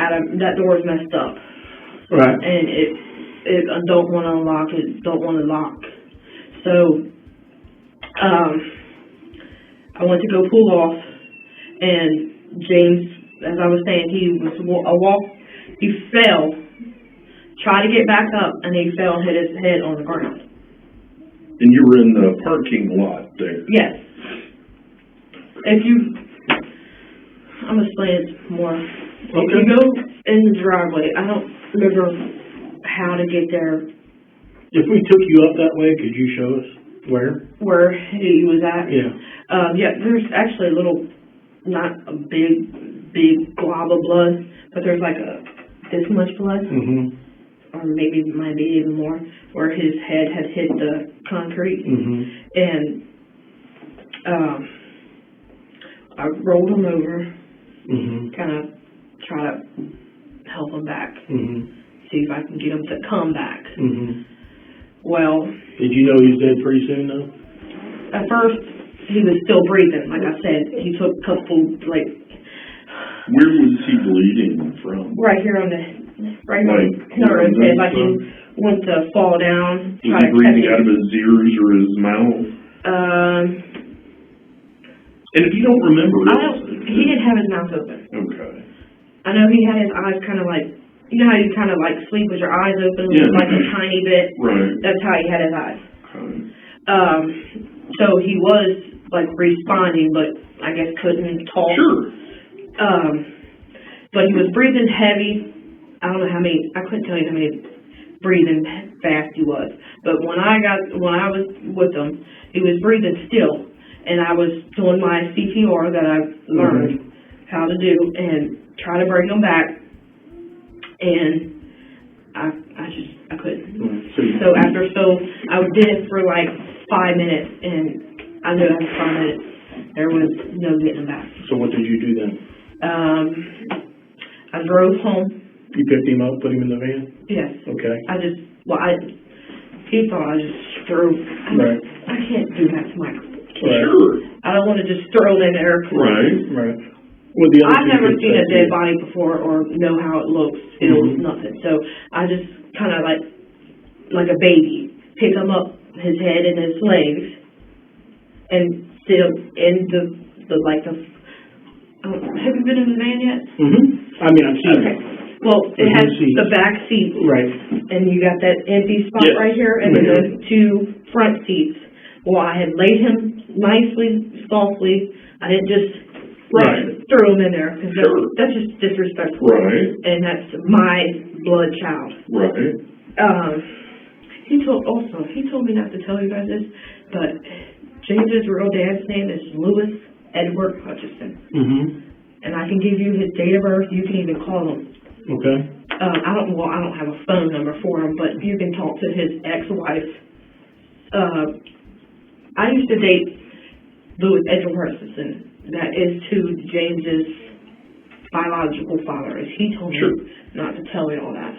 is messed up. Right. And it don't want to unlock. It don't want to lock. So, I went to go pull off, and James, as I was saying, he fell, tried to get back up, and he fell and hit his head on the ground. And you were in the parking lot there? Yes. I'm going to explain it more. If you go in the driveway, I don't remember how to get there. If we took you up that way, could you show us where? Where he was at? Yeah. Yeah, there's actually a little, not a big glob of blood, but there's like this much blood. Or maybe might be even more, where his head had hit the concrete. And I rolled him over, kind of try to help him back, see if I can get him to come back. Well... Did you know he was dead pretty soon, though? At first, he was still breathing, like I said. He took a couple, like... Where was he bleeding from? Right here on his head, like he went to fall down. Was he breathing out of his ears or his mouth? And if you don't remember... He didn't have his mouth open. Okay. I know he had his eyes kind of like... You know how you kind of like sleep with your eyes open, like a tiny bit? Right. That's how he had his eyes. Okay. So he was like responding, but I guess couldn't talk. Sure. But he was breathing heavy. I don't know how many, I couldn't tell you how many breathing fast he was. But when I was with him, he was breathing still. And I was doing my CPR that I learned how to do and try to bring him back. and I couldn't. Right. I did it for like 5 minutes, and I knew after 5 minutes there was no getting back. So what did you do then? I drove home. You picked him up, put him in the van? Yes. Okay. He thought I just threw. Right. I can't do that to my kid. Right. Sure. I don't want to just throw them in there. Right. Well, the other I've never two seen a kids dead body before or know how it looks, feels, nothing. So I just kind of like a baby, pick him up, his head and his legs, and sit him in have you been in the van yet? Mm-hmm. I mean, I've seen it. Well, it has seats. the back seat. Right. And you got that empty spot Yes. right here, and then the two front seats. Well, I had laid him nicely, softly. I didn't just throw him in there, because that's just disrespectful. Right. And that's my blood child. Right. He told me not to tell you guys this, but James's real dad's name is Louis Edward Hutchinson. Mm-hmm. And I can give you his date of birth. You can even call him. Okay. I don't have a phone number for him, but you can talk to his ex-wife. I used to date Louis Edward Hutchinson. That is who James's biological father is. He told me not to tell you all that.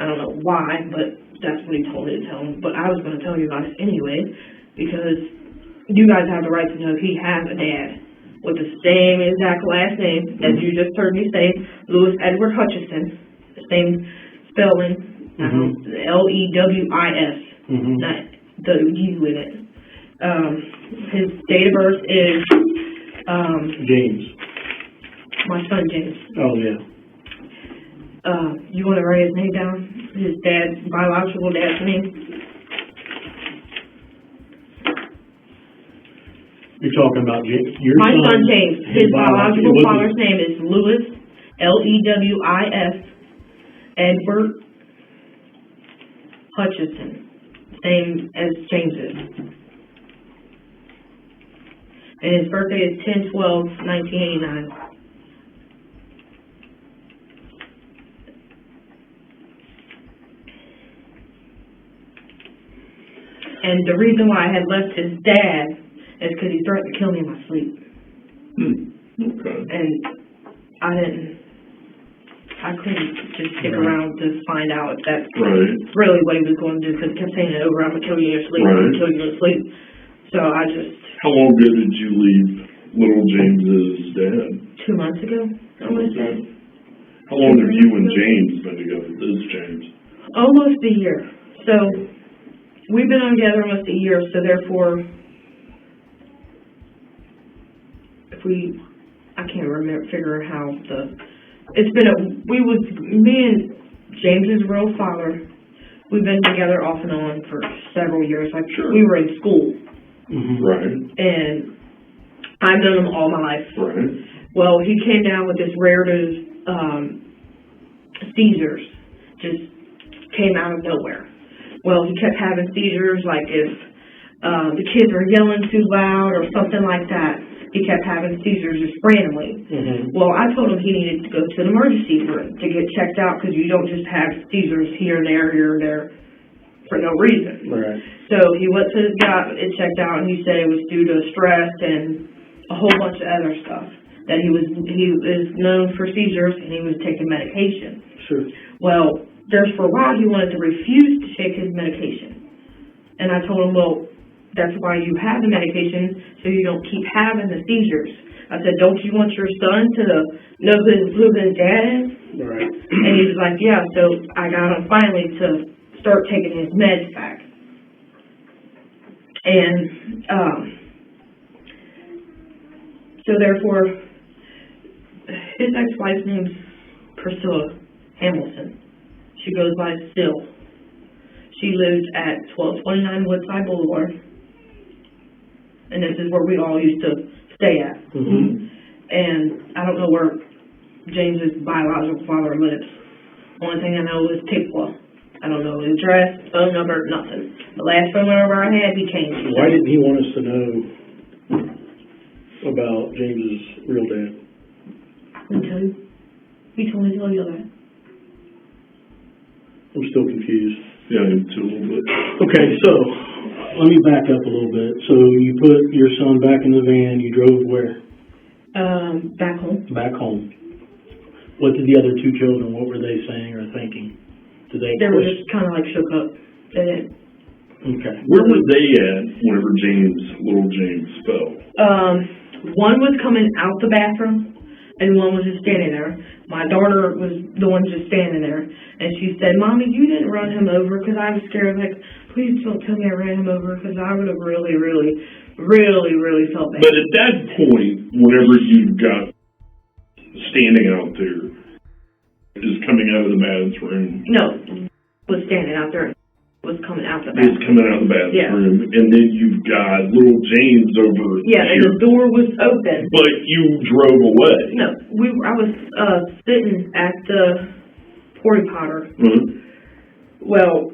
I don't know why, but that's what he told me to tell him. But I was going to tell you guys anyway, because you guys have the right to know he has a dad with the same exact last name as you just heard me say, Louis Edward Hutchinson. The same spelling, Lewis, not the U in it. His date of birth is James. My son James. Oh, yeah. You want to write his name down? His biological dad's name? You're talking about your My son? son James. His biological father's name is Louis, Lewis, Edward Hutchinson. Same as James's. And his birthday is 10/12/1989. And the reason why I had left his dad is because he threatened to kill me in my sleep. Okay. And I couldn't just stick around to find out if that's really what he was going to do, because he kept saying it over, I'm going to kill you in your sleep, I'm going to kill you in your sleep. So I just... How long ago did you leave little James's dad? 2 months ago, I want to say. How long have you and James been together? This is James. Almost a year. So we've been together almost a year, so therefore, I can't figure how me and James's real father, we've been together off and on for several years. We were in school. Mm-hmm. Right. And I've known him all my life. Right. Well, he came down with this rare seizures. Just came out of nowhere. Well, he kept having seizures, like if the kids were yelling too loud or something like that. He kept having seizures just randomly. Mm-hmm. Well, I told him he needed to go to an emergency room to get checked out, because you don't just have seizures here and there for no reason. Right. So he went to got it checked out, and he said it was due to stress and a whole bunch of other stuff. That he is known for seizures, and he was taking medication. Sure. Well, for a while he wanted to refuse to take his medication, and I told him, well, that's why you have the medication, so you don't keep having the seizures. I said, don't you want your son to know who his dad is? Right. And he was like, yeah. So I got him finally to start taking his meds back. And so therefore, his ex-wife's name's Priscilla Hamilton. She goes by Still. She lives at 1229 Woodside Boulevard. And this is where we all used to stay at. Mm-hmm. And I don't know where James's biological father lives. Only thing I know is Piqua. I don't know his address, phone number, nothing. The last phone number I had, he came. Why didn't he want us to know about James's real dad? I didn't tell you. He told me to tell you that. I'm still confused. Yeah, I am too, a little bit. Okay, so, let me back up a little bit. So you put your son back in the van, you drove where? Back home. Back home. What did the other two children, what were they saying or thinking? Did they They were question? just kind of like shook up. Okay. Where were they at whenever little James fell? One was coming out the bathroom, and one was just standing there. My daughter was the one just standing there, and she said, "Mommy, you didn't run him over," because I was scared. Like, please don't tell me I ran him over, because I would have really, really, really, really felt bad. But at that point, whenever you got standing out there, just coming out of the bathroom. No, was standing out there. Was coming out the It's bathroom. coming out of the bathroom, and then you've got little James over Yeah, and here. the door was open. But you drove away. No, I was sitting at the porta potter. Mm-hmm. Well,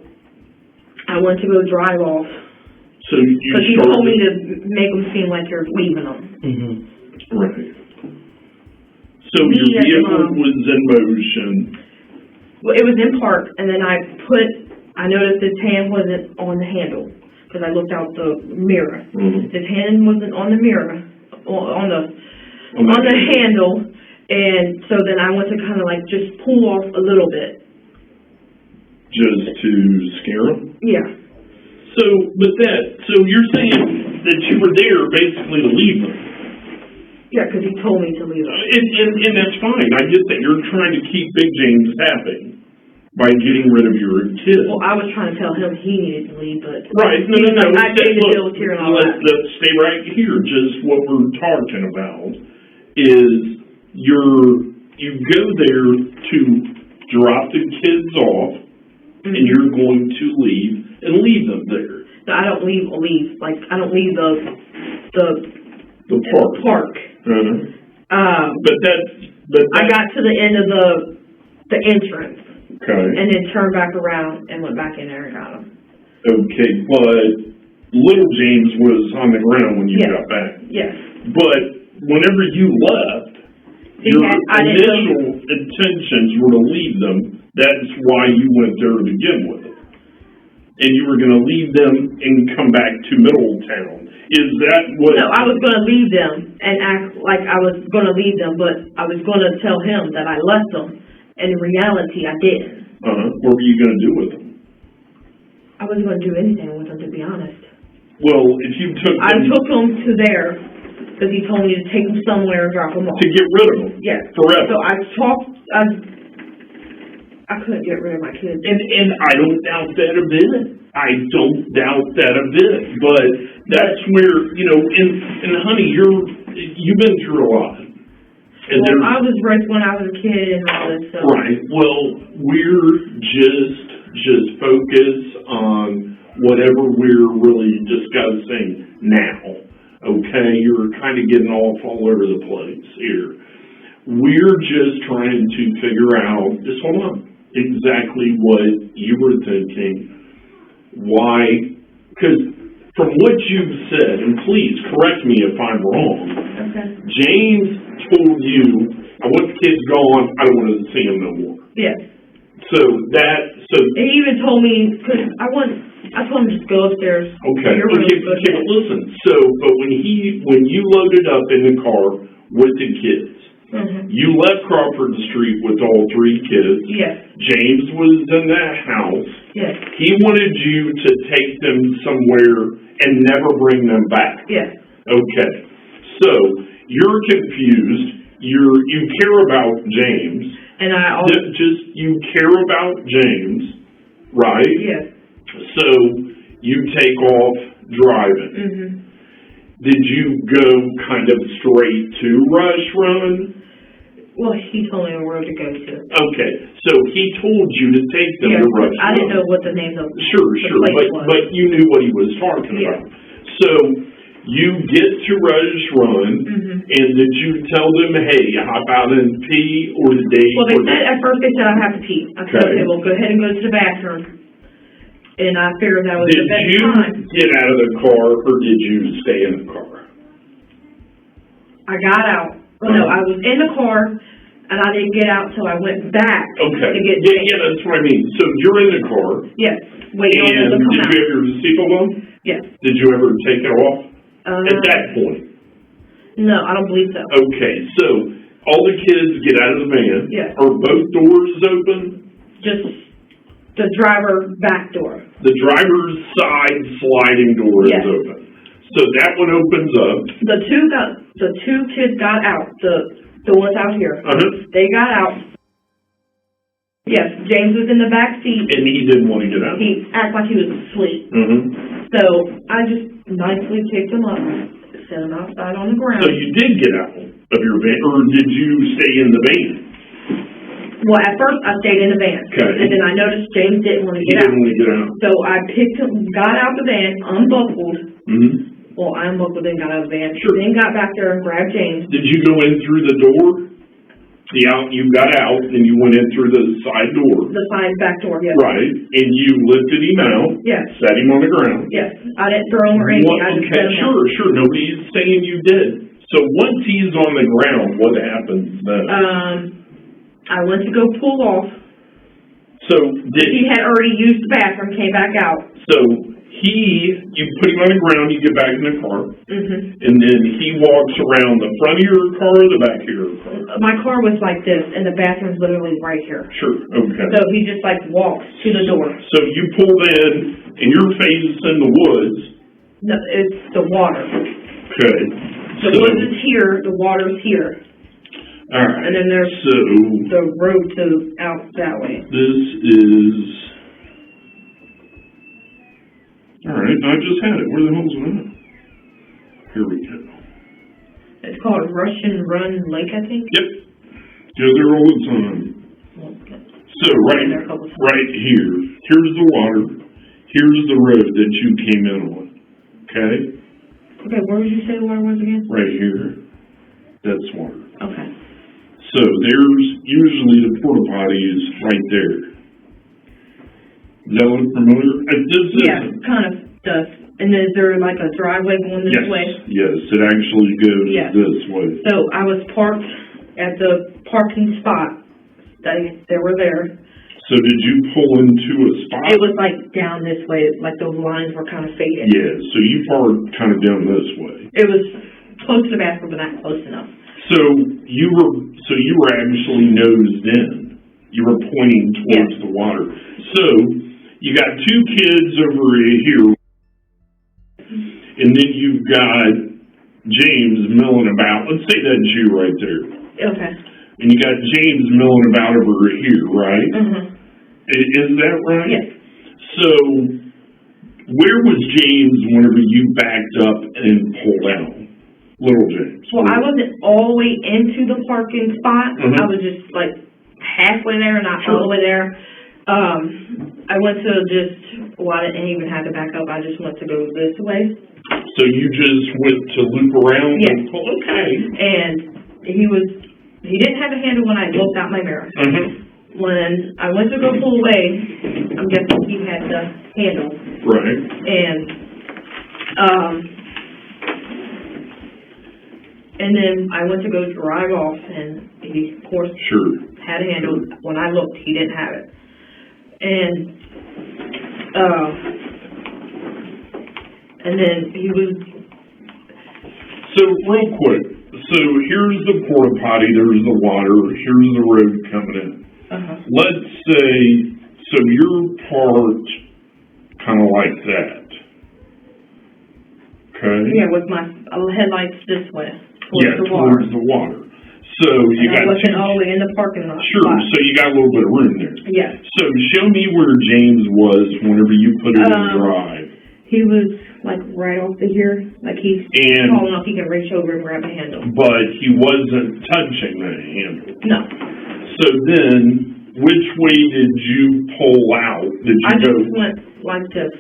I went to go drive off. So you Because he started. told me to make them seem like you're leaving them. Mm-hmm. Right. So your vehicle was in motion. Well, it was in park, and then I noticed his hand wasn't on the handle, because I looked out the mirror. Mm-hmm. His hand wasn't on the mirror, on the handle, and so then I went to kind of like just pull off a little bit. Just to scare him? Yeah. So you're saying that you were there basically to leave them? Yeah, because he told me to leave him. And that's fine. I get that you're trying to keep Big James happy by getting rid of your kids. Well, I was trying to tell him he needed to leave, but... Right, no. I paid the bills here and all that. Let's stay right here. Just what we're talking about is you go there to drop the kids off, and you're going to leave them there. No, I don't leave. Like, I don't leave the park. Uh-huh. But I got to the end of the entrance. Okay. And then turned back around and went back in there and got him. Okay, but little James was on the ground when you got back. Yes. But whenever you left, your initial intentions were to leave them. That's why you went there to begin with. And you were going to leave them and come back to Middletown. Is that what... No, I was going to leave them and act like I was going to leave them, but I was going to tell him that I left them. And in reality, I didn't. What were you going to do with them? I wasn't going to do anything with them, to be honest. Well, if you took them... I took them to there, because he told me to take them somewhere and drop them off. To get rid of them? Yes. Forever? So I couldn't get rid of my kids. And I don't doubt that a bit. But that's where, and honey, you've been through a lot. Well, I was raised when I was a kid and all this stuff. Right. Well, we're just focused on whatever we're really discussing now. Okay? You're kind of getting all over the place here. We're just trying to figure out, just hold on, exactly what you were thinking. Why? Because from what you've said, and please correct me if I'm wrong, Okay. James told you, I want the kids gone, I don't want to see them no more. Yes. So he even told me, because I told him to just go upstairs. Okay, but listen, but when you loaded up in the car with the kids, you left Crawford Street with all three kids. Yes. James was in that house. Yes. He wanted you to take them somewhere and never bring them back. Yes. Okay. So, you're confused. You care about James. And I also... you care about James, right? Yes. So, you take off driving. Did you go kind of straight to Rush Run? Well, he told me where to go to. Okay, so he told you to take them to Rush Run. I didn't know what the name of the place was. But you knew what he was talking about. So, you get to Rush Run, and did you tell them, hey, hop out and pee, or did they... Well, at first they said I have to pee. I said, okay, well, go ahead and go to the bathroom. And I figured that was the best time. Did you get out of the car, or did you stay in the car? I got out. Well, no, I was in the car. and I didn't get out till I went back Okay. to get Yeah, that's what I mean. So you're in the car. Yes, waiting on And them to come did out. you have your seatbelt on? Yes. Did you ever take it off at that point? No, I don't believe so. Okay, so all the kids get out of the van. Yes. Are both doors open? Just the driver back door. The driver's side sliding door Yes. is open. So that one opens up. The two kids got out. The ones out here. Uh-huh. They got out. Yes, James was in the back seat. And he didn't want to get out. He acted like he was asleep. Mm-hmm. So I just nicely picked him up, set him outside on the ground. So you did get out of your van, or did you stay in the van? Well, at first I stayed in the van. Okay. And then I noticed James didn't want to He get out. didn't want to get out. So I got out the van, unbuckled. Mm-hmm. Well, I unbuckled and got out of the van. Sure. Then got back there and grabbed James. Did you go in through the door? You got out and you went in through the side door. The side back door, yes. Right. And you lifted him out. Yes. Set him on the ground. Yes. I didn't throw him or anything. I just set him down. Sure. Nobody's saying you did. So once he's on the ground, what happens then? I went to go pull off. So He had already used the bathroom, came back out. So you put him on the ground, you get back in the car, Mm-hmm. and then he walks around the front of your car or the back of your car? My car was like this, and the bathroom's literally right here. Sure, okay. So he just like walks to the door. So you pulled in, and you're facing the woods. No, it's the water. Okay. The woods is here, the water's here. All right. And then there's the road to out that way. This is... All right, I just had it. Where the hell's it at? Here we go. It's called Russian Run Lake, I think. Yep. Go there all the time. So right here, here's the water. Here's the road that you came in on. Okay? Okay, where did you say the water was again? Right here. That's water. Okay. So there's usually the porta potties right there. Does that look familiar? Yeah, kind of does. And is there like a driveway going this way? Yes, it actually goes this way. So I was parked at the parking spot. They were there. So did you pull into a spot? It was like down this way, like those lines were kind of faded. Yeah, so you parked kind of down this way. It was close to the bathroom, but not close enough. So you were actually nosed in. You were pointing towards the water. So you got two kids over here, and then you've got James milling about. Let's say that's you right there. Okay. And you got James milling about over here, right? Mm-hmm. Is that right? Yes. So where was James whenever you backed up and pulled out? Little James. Well, I wasn't all the way into the parking spot. Mm-hmm. I was just like halfway there, not all the way there. I went to I didn't even have to back up. I just went to go this way. So you just went to loop around? Yes. And pull, okay. And he didn't have a handle when I looked out my mirror. Mm-hmm. When I went to go pull away, I'm guessing he had the handle. Right. And then I went to go drive off, and he, of course, had a handle. When I looked, he didn't have it. And then he was... So, real quick. So, here's the porta potty, there's the water, here's the road coming in. Uh-huh. Let's say, so you're parked kind of like that. Okay? Yeah, with my headlights this way. Towards the water. So you got... I wasn't all the way in the parking lot. Sure, so you got a little bit of room there. Yes. So show me where James was whenever you put it in drive. He was like right off the here, like he's tall enough he can reach over and grab a handle. But he wasn't touching the handle. No. So then, which way did you pull out? Did you I just went like this.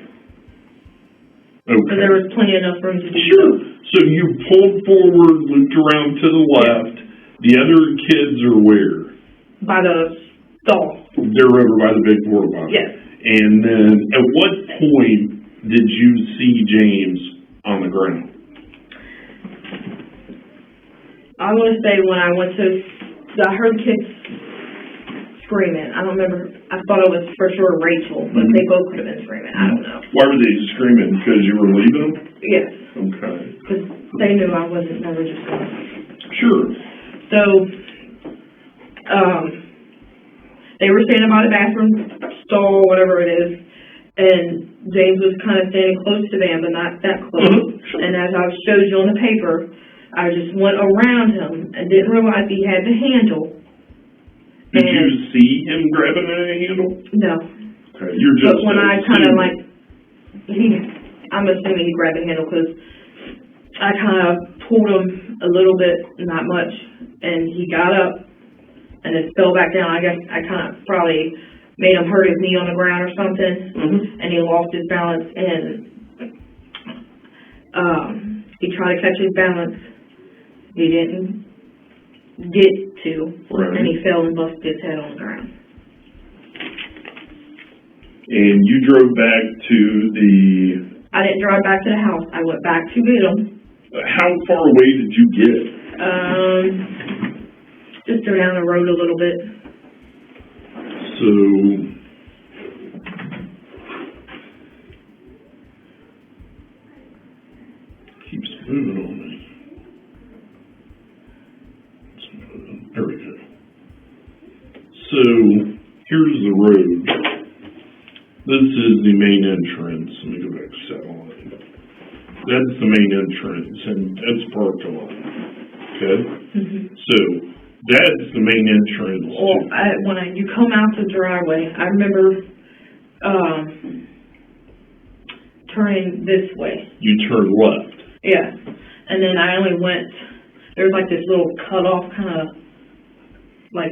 Okay. Because there was plenty enough room to do Sure. So you pulled forward, looped around to the left. The other kids are where? By the stall. They're over by the big porta potty. Yes. And then, at what point did you see James on the ground? I want to say when I went to I heard the kids screaming. I don't remember. I thought it was for sure Rachel, but they both could have been screaming. I don't know. Why were they screaming? Because you were leaving them? Yes. Okay. Because they knew I wasn't never just going. Sure. So, they were standing by the bathroom stall, whatever it is, and James was kind of standing close to them, but not that close. Sure. And as I showed you on the paper, I just went around him and didn't realize he had the handle. Did you see him grabbing a handle? No. Okay, you're just. But when I kind of like, I'm assuming he grabbed the handle because I kind of pulled him a little bit, not much, and he got up and then fell back down. I guess I kind of probably made him hurt his knee on the ground or something, and he lost his balance, and he tried to catch his balance. He didn't get to, and he fell and busted his head on the ground. And you drove back to the... I didn't drive back to the house. I went back to get him. How far away did you get? Just go down the road a little bit. So... keeps moving on me. There we go. So, here's the road. This is the main entrance. Let me go back to satellite. That's the main entrance, and that's parked a lot. Okay? So, that's the main entrance. Well, when you come out the driveway, I remember turning this way. You turn left. Yeah. And then I only went, there was like this little cut-off kind of, like,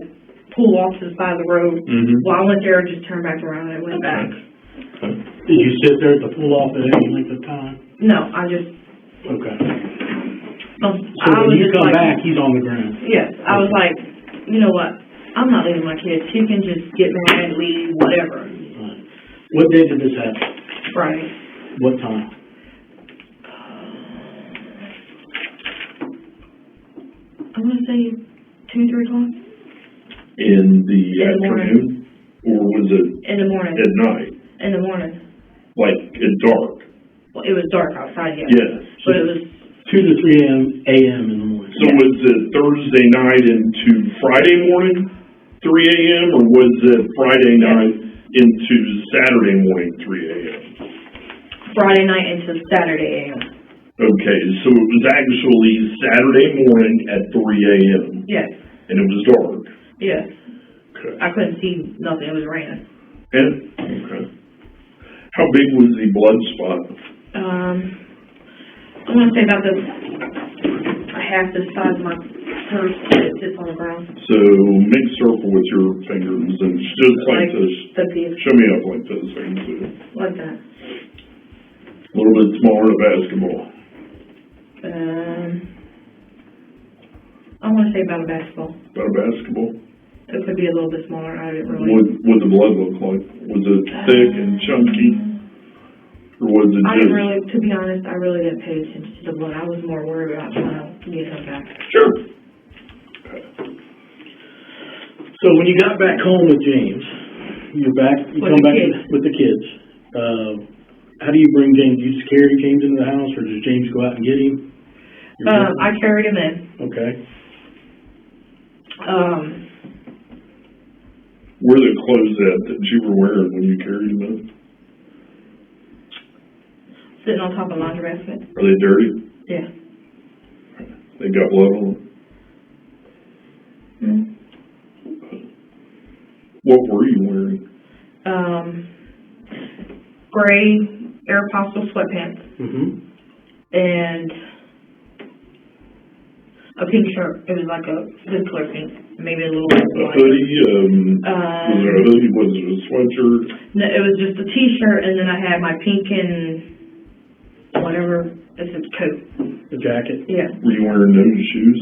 pull off to the side of the road. Well, I went there and just turned back around and I went back. Okay. Did you sit there at the pull off at any length of time? No, I just... Okay. So when you come back, he's on the ground? Yes. I was like, you know what? I'm not leaving my kids. She can just get mad, leave, whatever. Right. What day did this happen? Friday. What time? I want to say 2, 3 o'clock. In the afternoon? Or was it? In the morning. At night? In the morning. Like at dark? Well, it was dark outside, yes. Yeah. But it was 2 to 3 a.m. in the morning. So was it Thursday night into Friday morning, 3 a.m., or was it Friday night into Saturday morning, 3 a.m.? Friday night into Saturday a.m. Okay, so it was actually Saturday morning at 3 a.m. Yes. And it was dark? Yes. Okay. I couldn't see nothing. It was raining. Yeah? Okay. How big was the blood spot? I want to say about half the size of my purse that sits on the ground. So make a circle with your fingers and just like this. Show me up like this. I can see it. Like that. A little bit smaller than a basketball. I want to say about a basketball. About a basketball? It could be a little bit smaller. I didn't really... What the blood look like? Was it thick and chunky? Or was it I didn't really, to be honest, I really didn't pay attention to the blood. I was more worried about trying to get him back. Sure. Okay. So when you got back home with James, you come back with the kids. How do you bring James? Do you just carry James into the house, or does James go out and get him? I carried him in. Okay. Where are the clothes at that you were wearing when you carried them in? Sitting on top of my laundry basket. Are they dirty? Yeah. They got blood on them? What were you wearing? Gray Aeropostale sweatpants. And a pink shirt. It was like a good color pink. Maybe a little bit A hoodie? Was there a hoodie? Was it a sweatshirt? No, it was just a t-shirt, and then I had my pink and whatever, it's a coat. The jacket? Yeah. Were you wearing those shoes?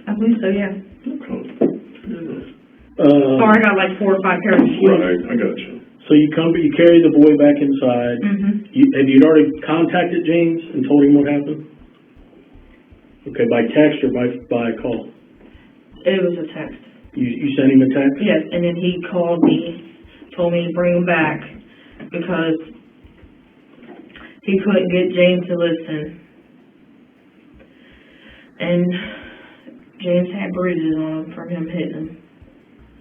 I believe so, yeah. Okay. So I got like 4 or 5 pairs of shoes. Right, I got you. So you carry the boy back inside. Mm-hmm. Have you already contacted James and told him what happened? Okay, by text or by call? It was a text. You sent him a text? Yes, and then he called me, told me to bring him back because he couldn't get James to listen. And James had bruises on him from him hitting him.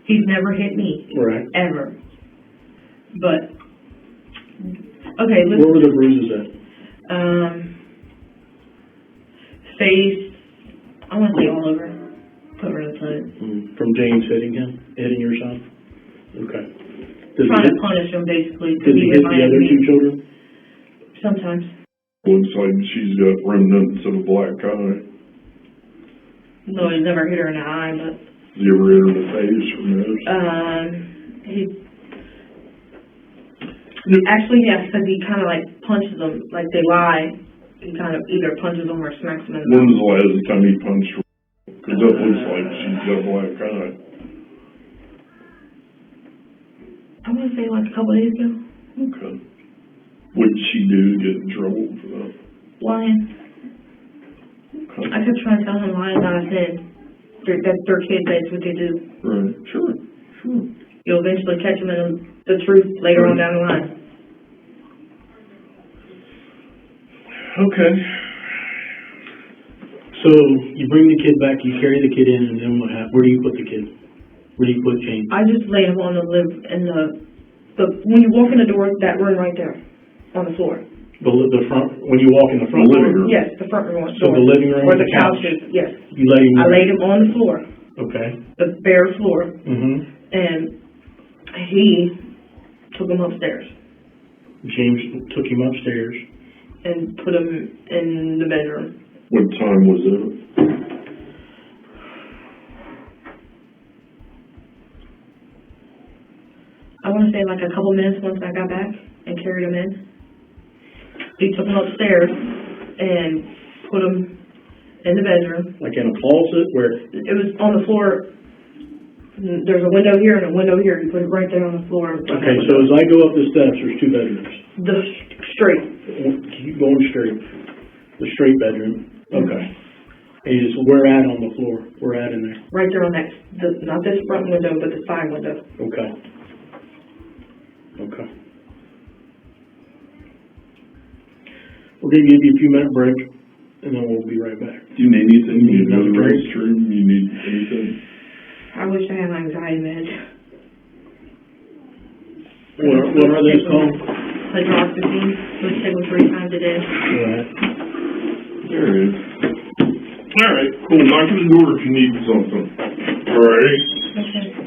He's never hit me. Right. Ever. But, okay, listen. Where were the bruises at? Face, I want to say all over. Put her in the hood. From James hitting your son? Okay. Trying to punish him, basically. Did he hit the other 2 children? Sometimes. Looks like she's got remnants of a black eye. No, he's never hit her in the eye, but... Has he ever hit her in the face or nose? Actually, yes, because he kind of like punches them, like they lie. He kind of either punches them or smacks them in the When was the last time he punched her? Because that looks like she's got a black eye. I want to say like a couple days ago. Okay. What did she do to get in trouble for that? Lying. Okay. I kept trying to tell him lying not a sin. That's their kids, that's what they do. Right. Sure. You'll eventually catch them in the truth later on down the line. Okay. So you bring the kid back, you carry the kid in, and then what happens? Where do you put the kid? Where do you put James? I just laid him on when you walk in the door, that room right there, on the floor. The front, when you walk in the front living room? Yes, the front room. So the living room or or the couch is, yes. You laid him I laid him on the floor, Okay. the bare floor, and he took him upstairs James took him upstairs. and put him in the bedroom. What time was it? I want to say like a couple minutes once I got back and carried him in. He took him upstairs and put him in the bedroom. Like in a closet where? It was on the floor. There's a window here and a window here. You put it right there on the floor. Okay, so as I go up the steps, there's 2 bedrooms. The straight. Keep going straight. The straight bedroom. Okay. And you just, where at on the floor? Where at in there? Right there on that, not this front window, but the side window. Okay. Okay. We're going to give you a few minute break, and then we'll be right back. Do you need anything? You need another drink? restroom? You need anything? I wish I had my anxiety meds. What are these called? Hydroxyzine, which take them 3 times a day. Right. There it is. All right, cool. Knock on the door if you need something. All right. Okay.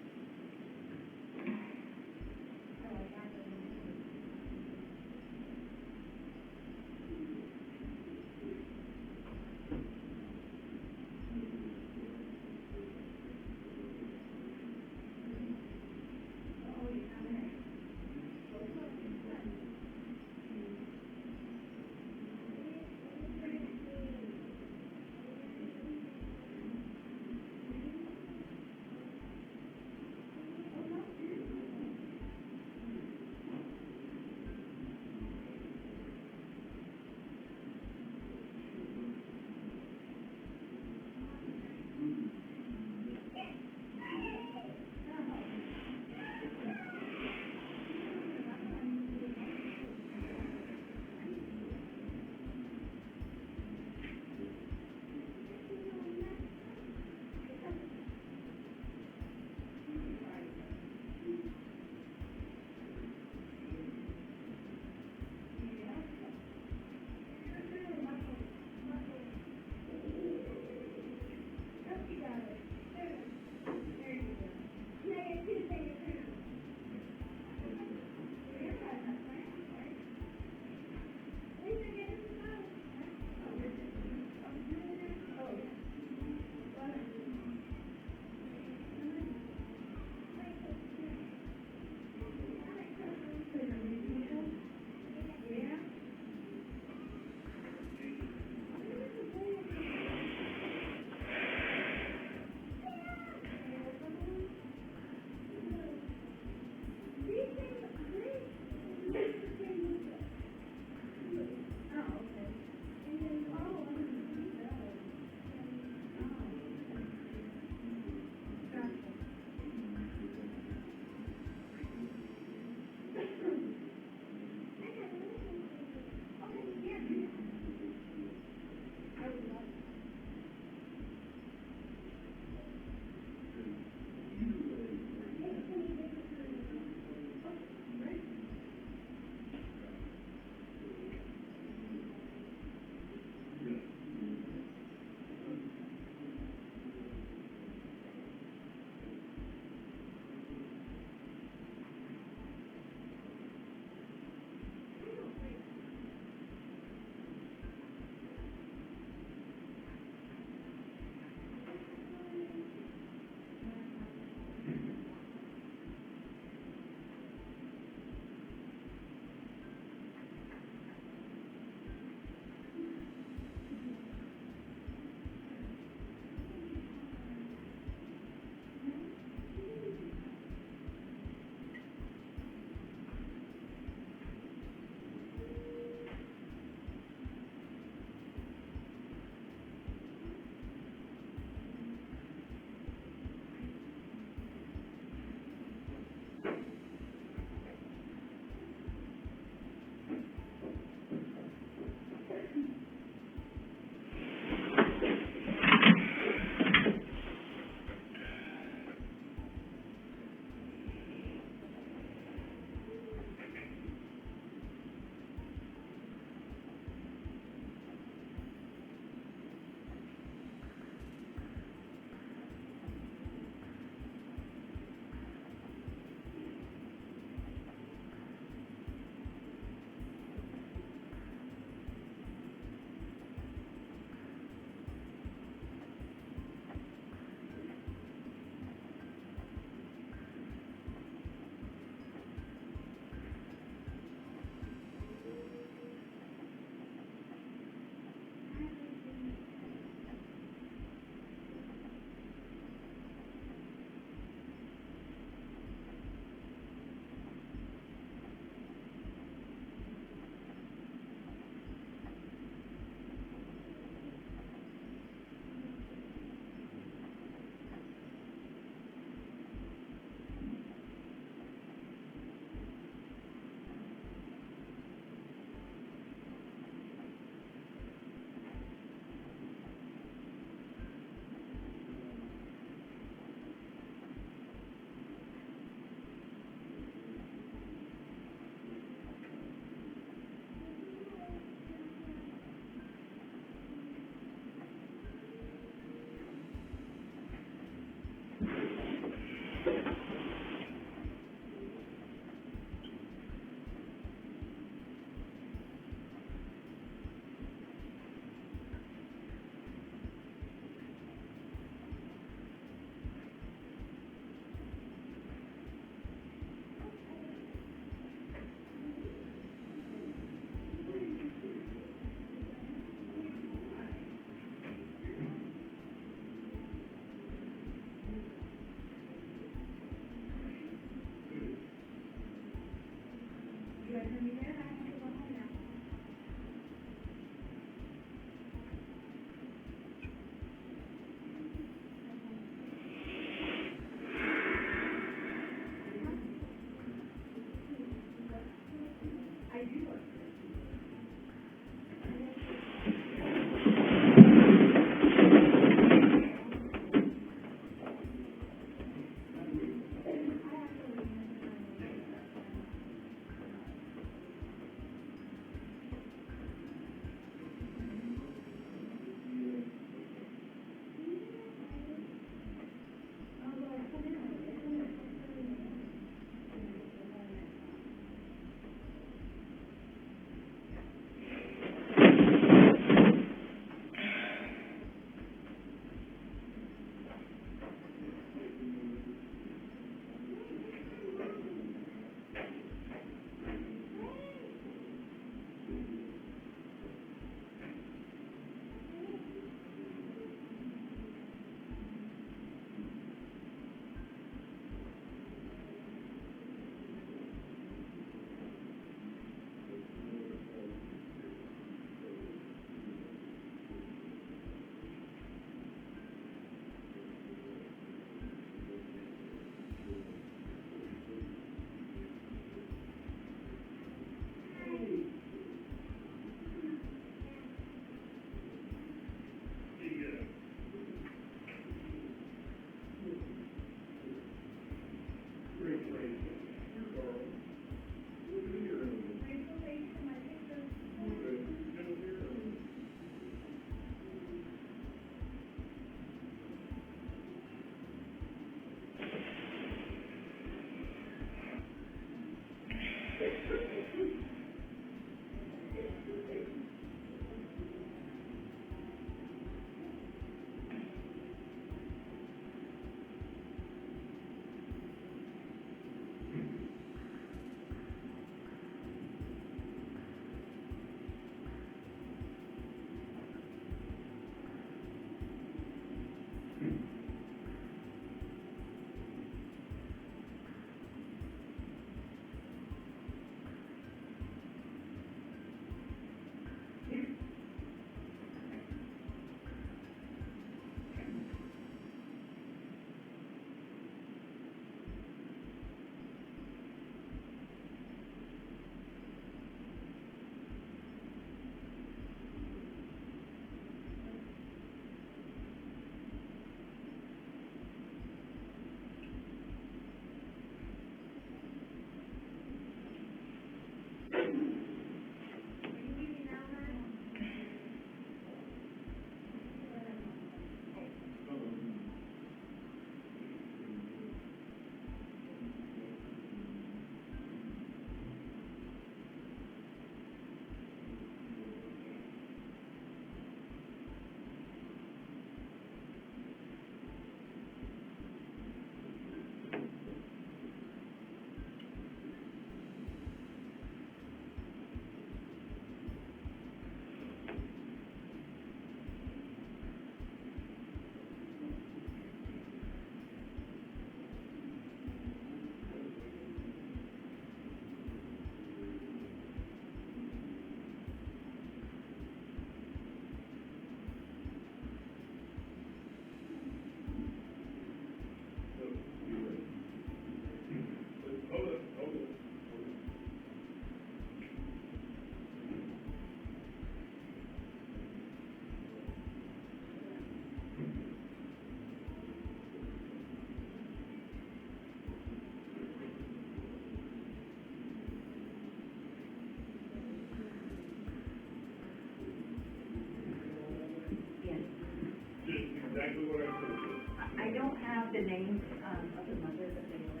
the names of the mothers that they were?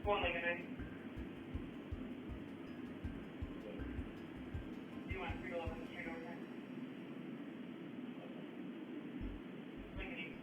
One thing, okay? Do you want to figure out the street over there? Lincoln.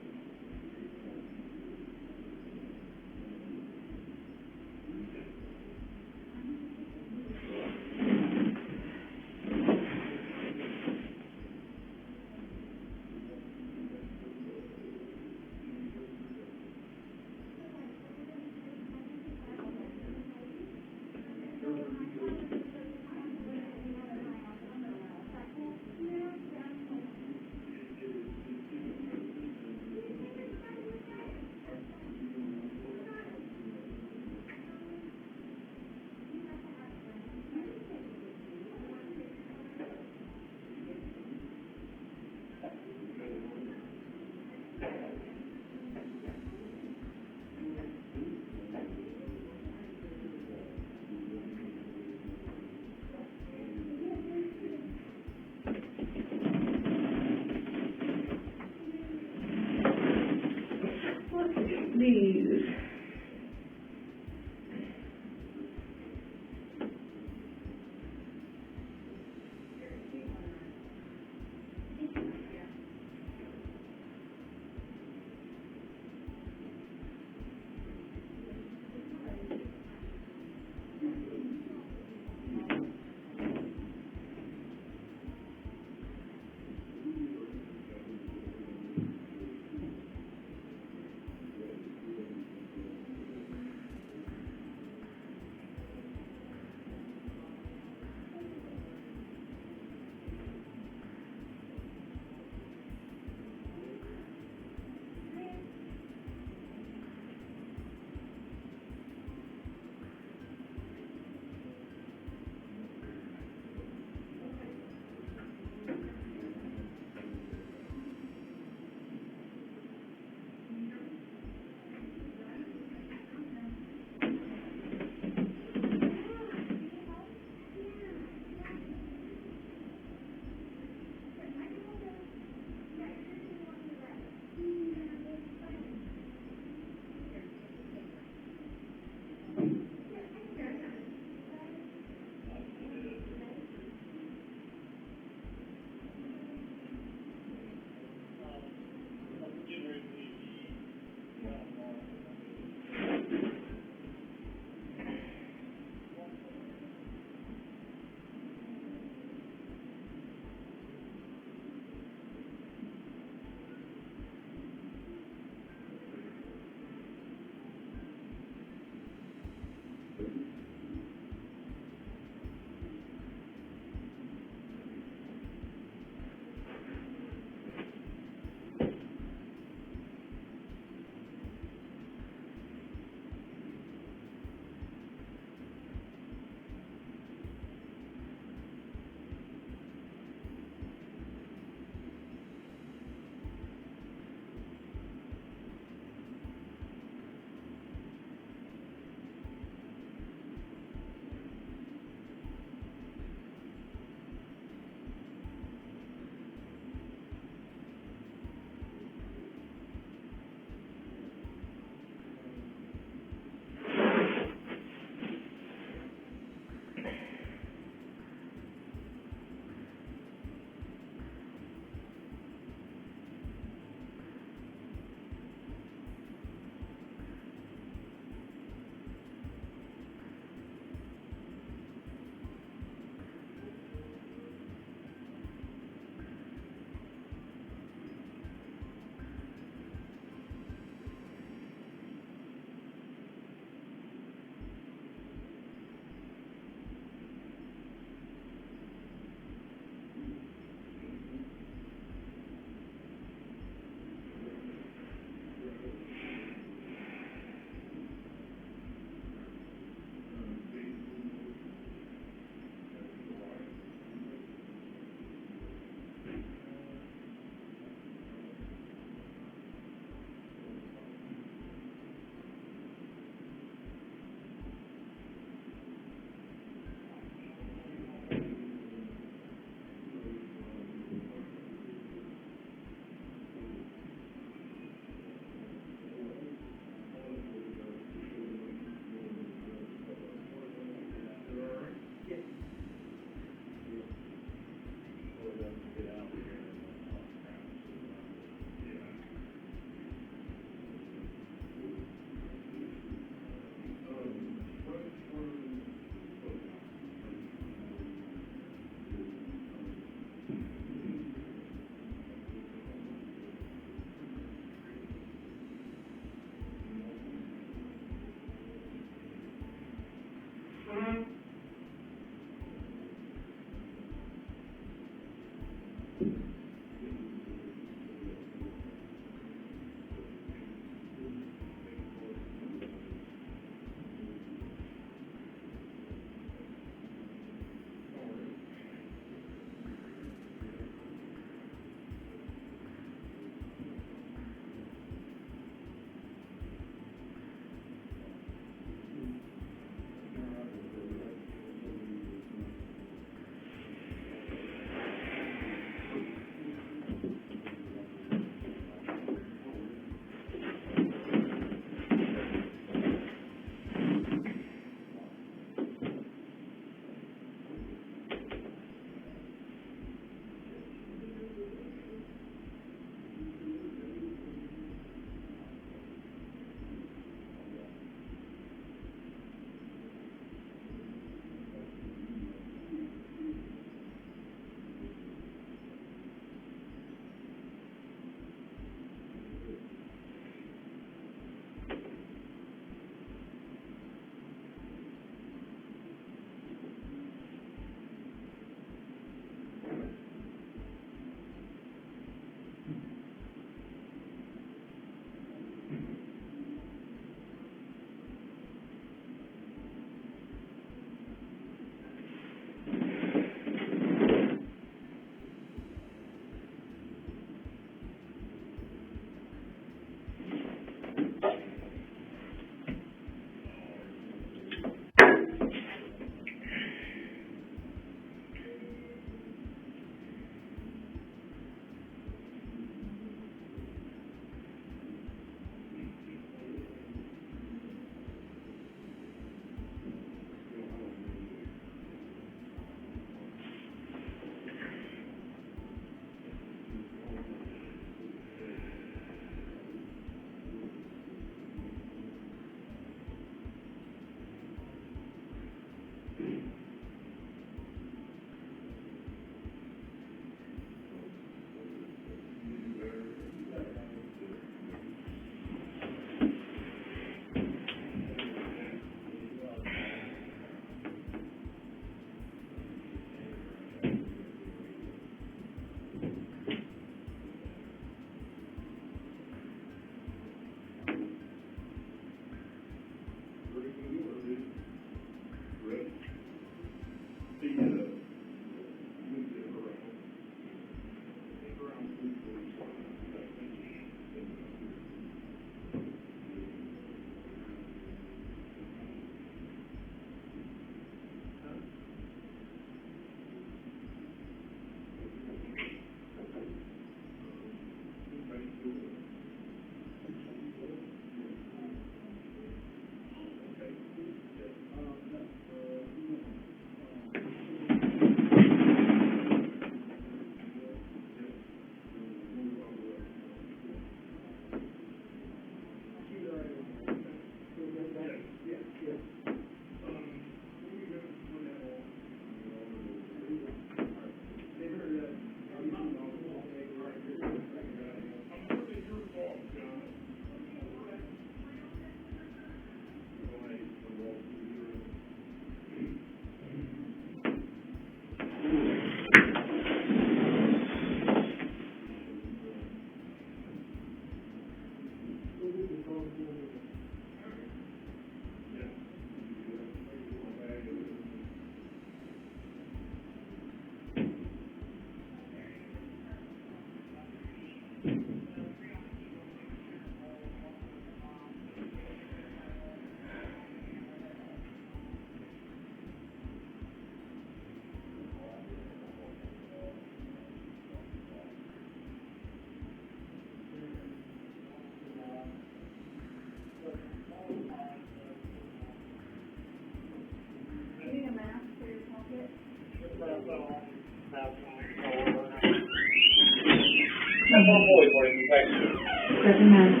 Grab your mask.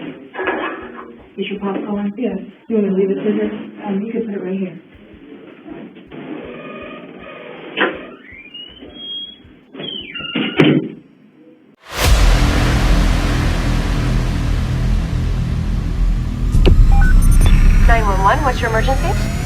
Is your pop calling? Yes. You want me to leave it to her? You can put it right here. 911, what's your emergency?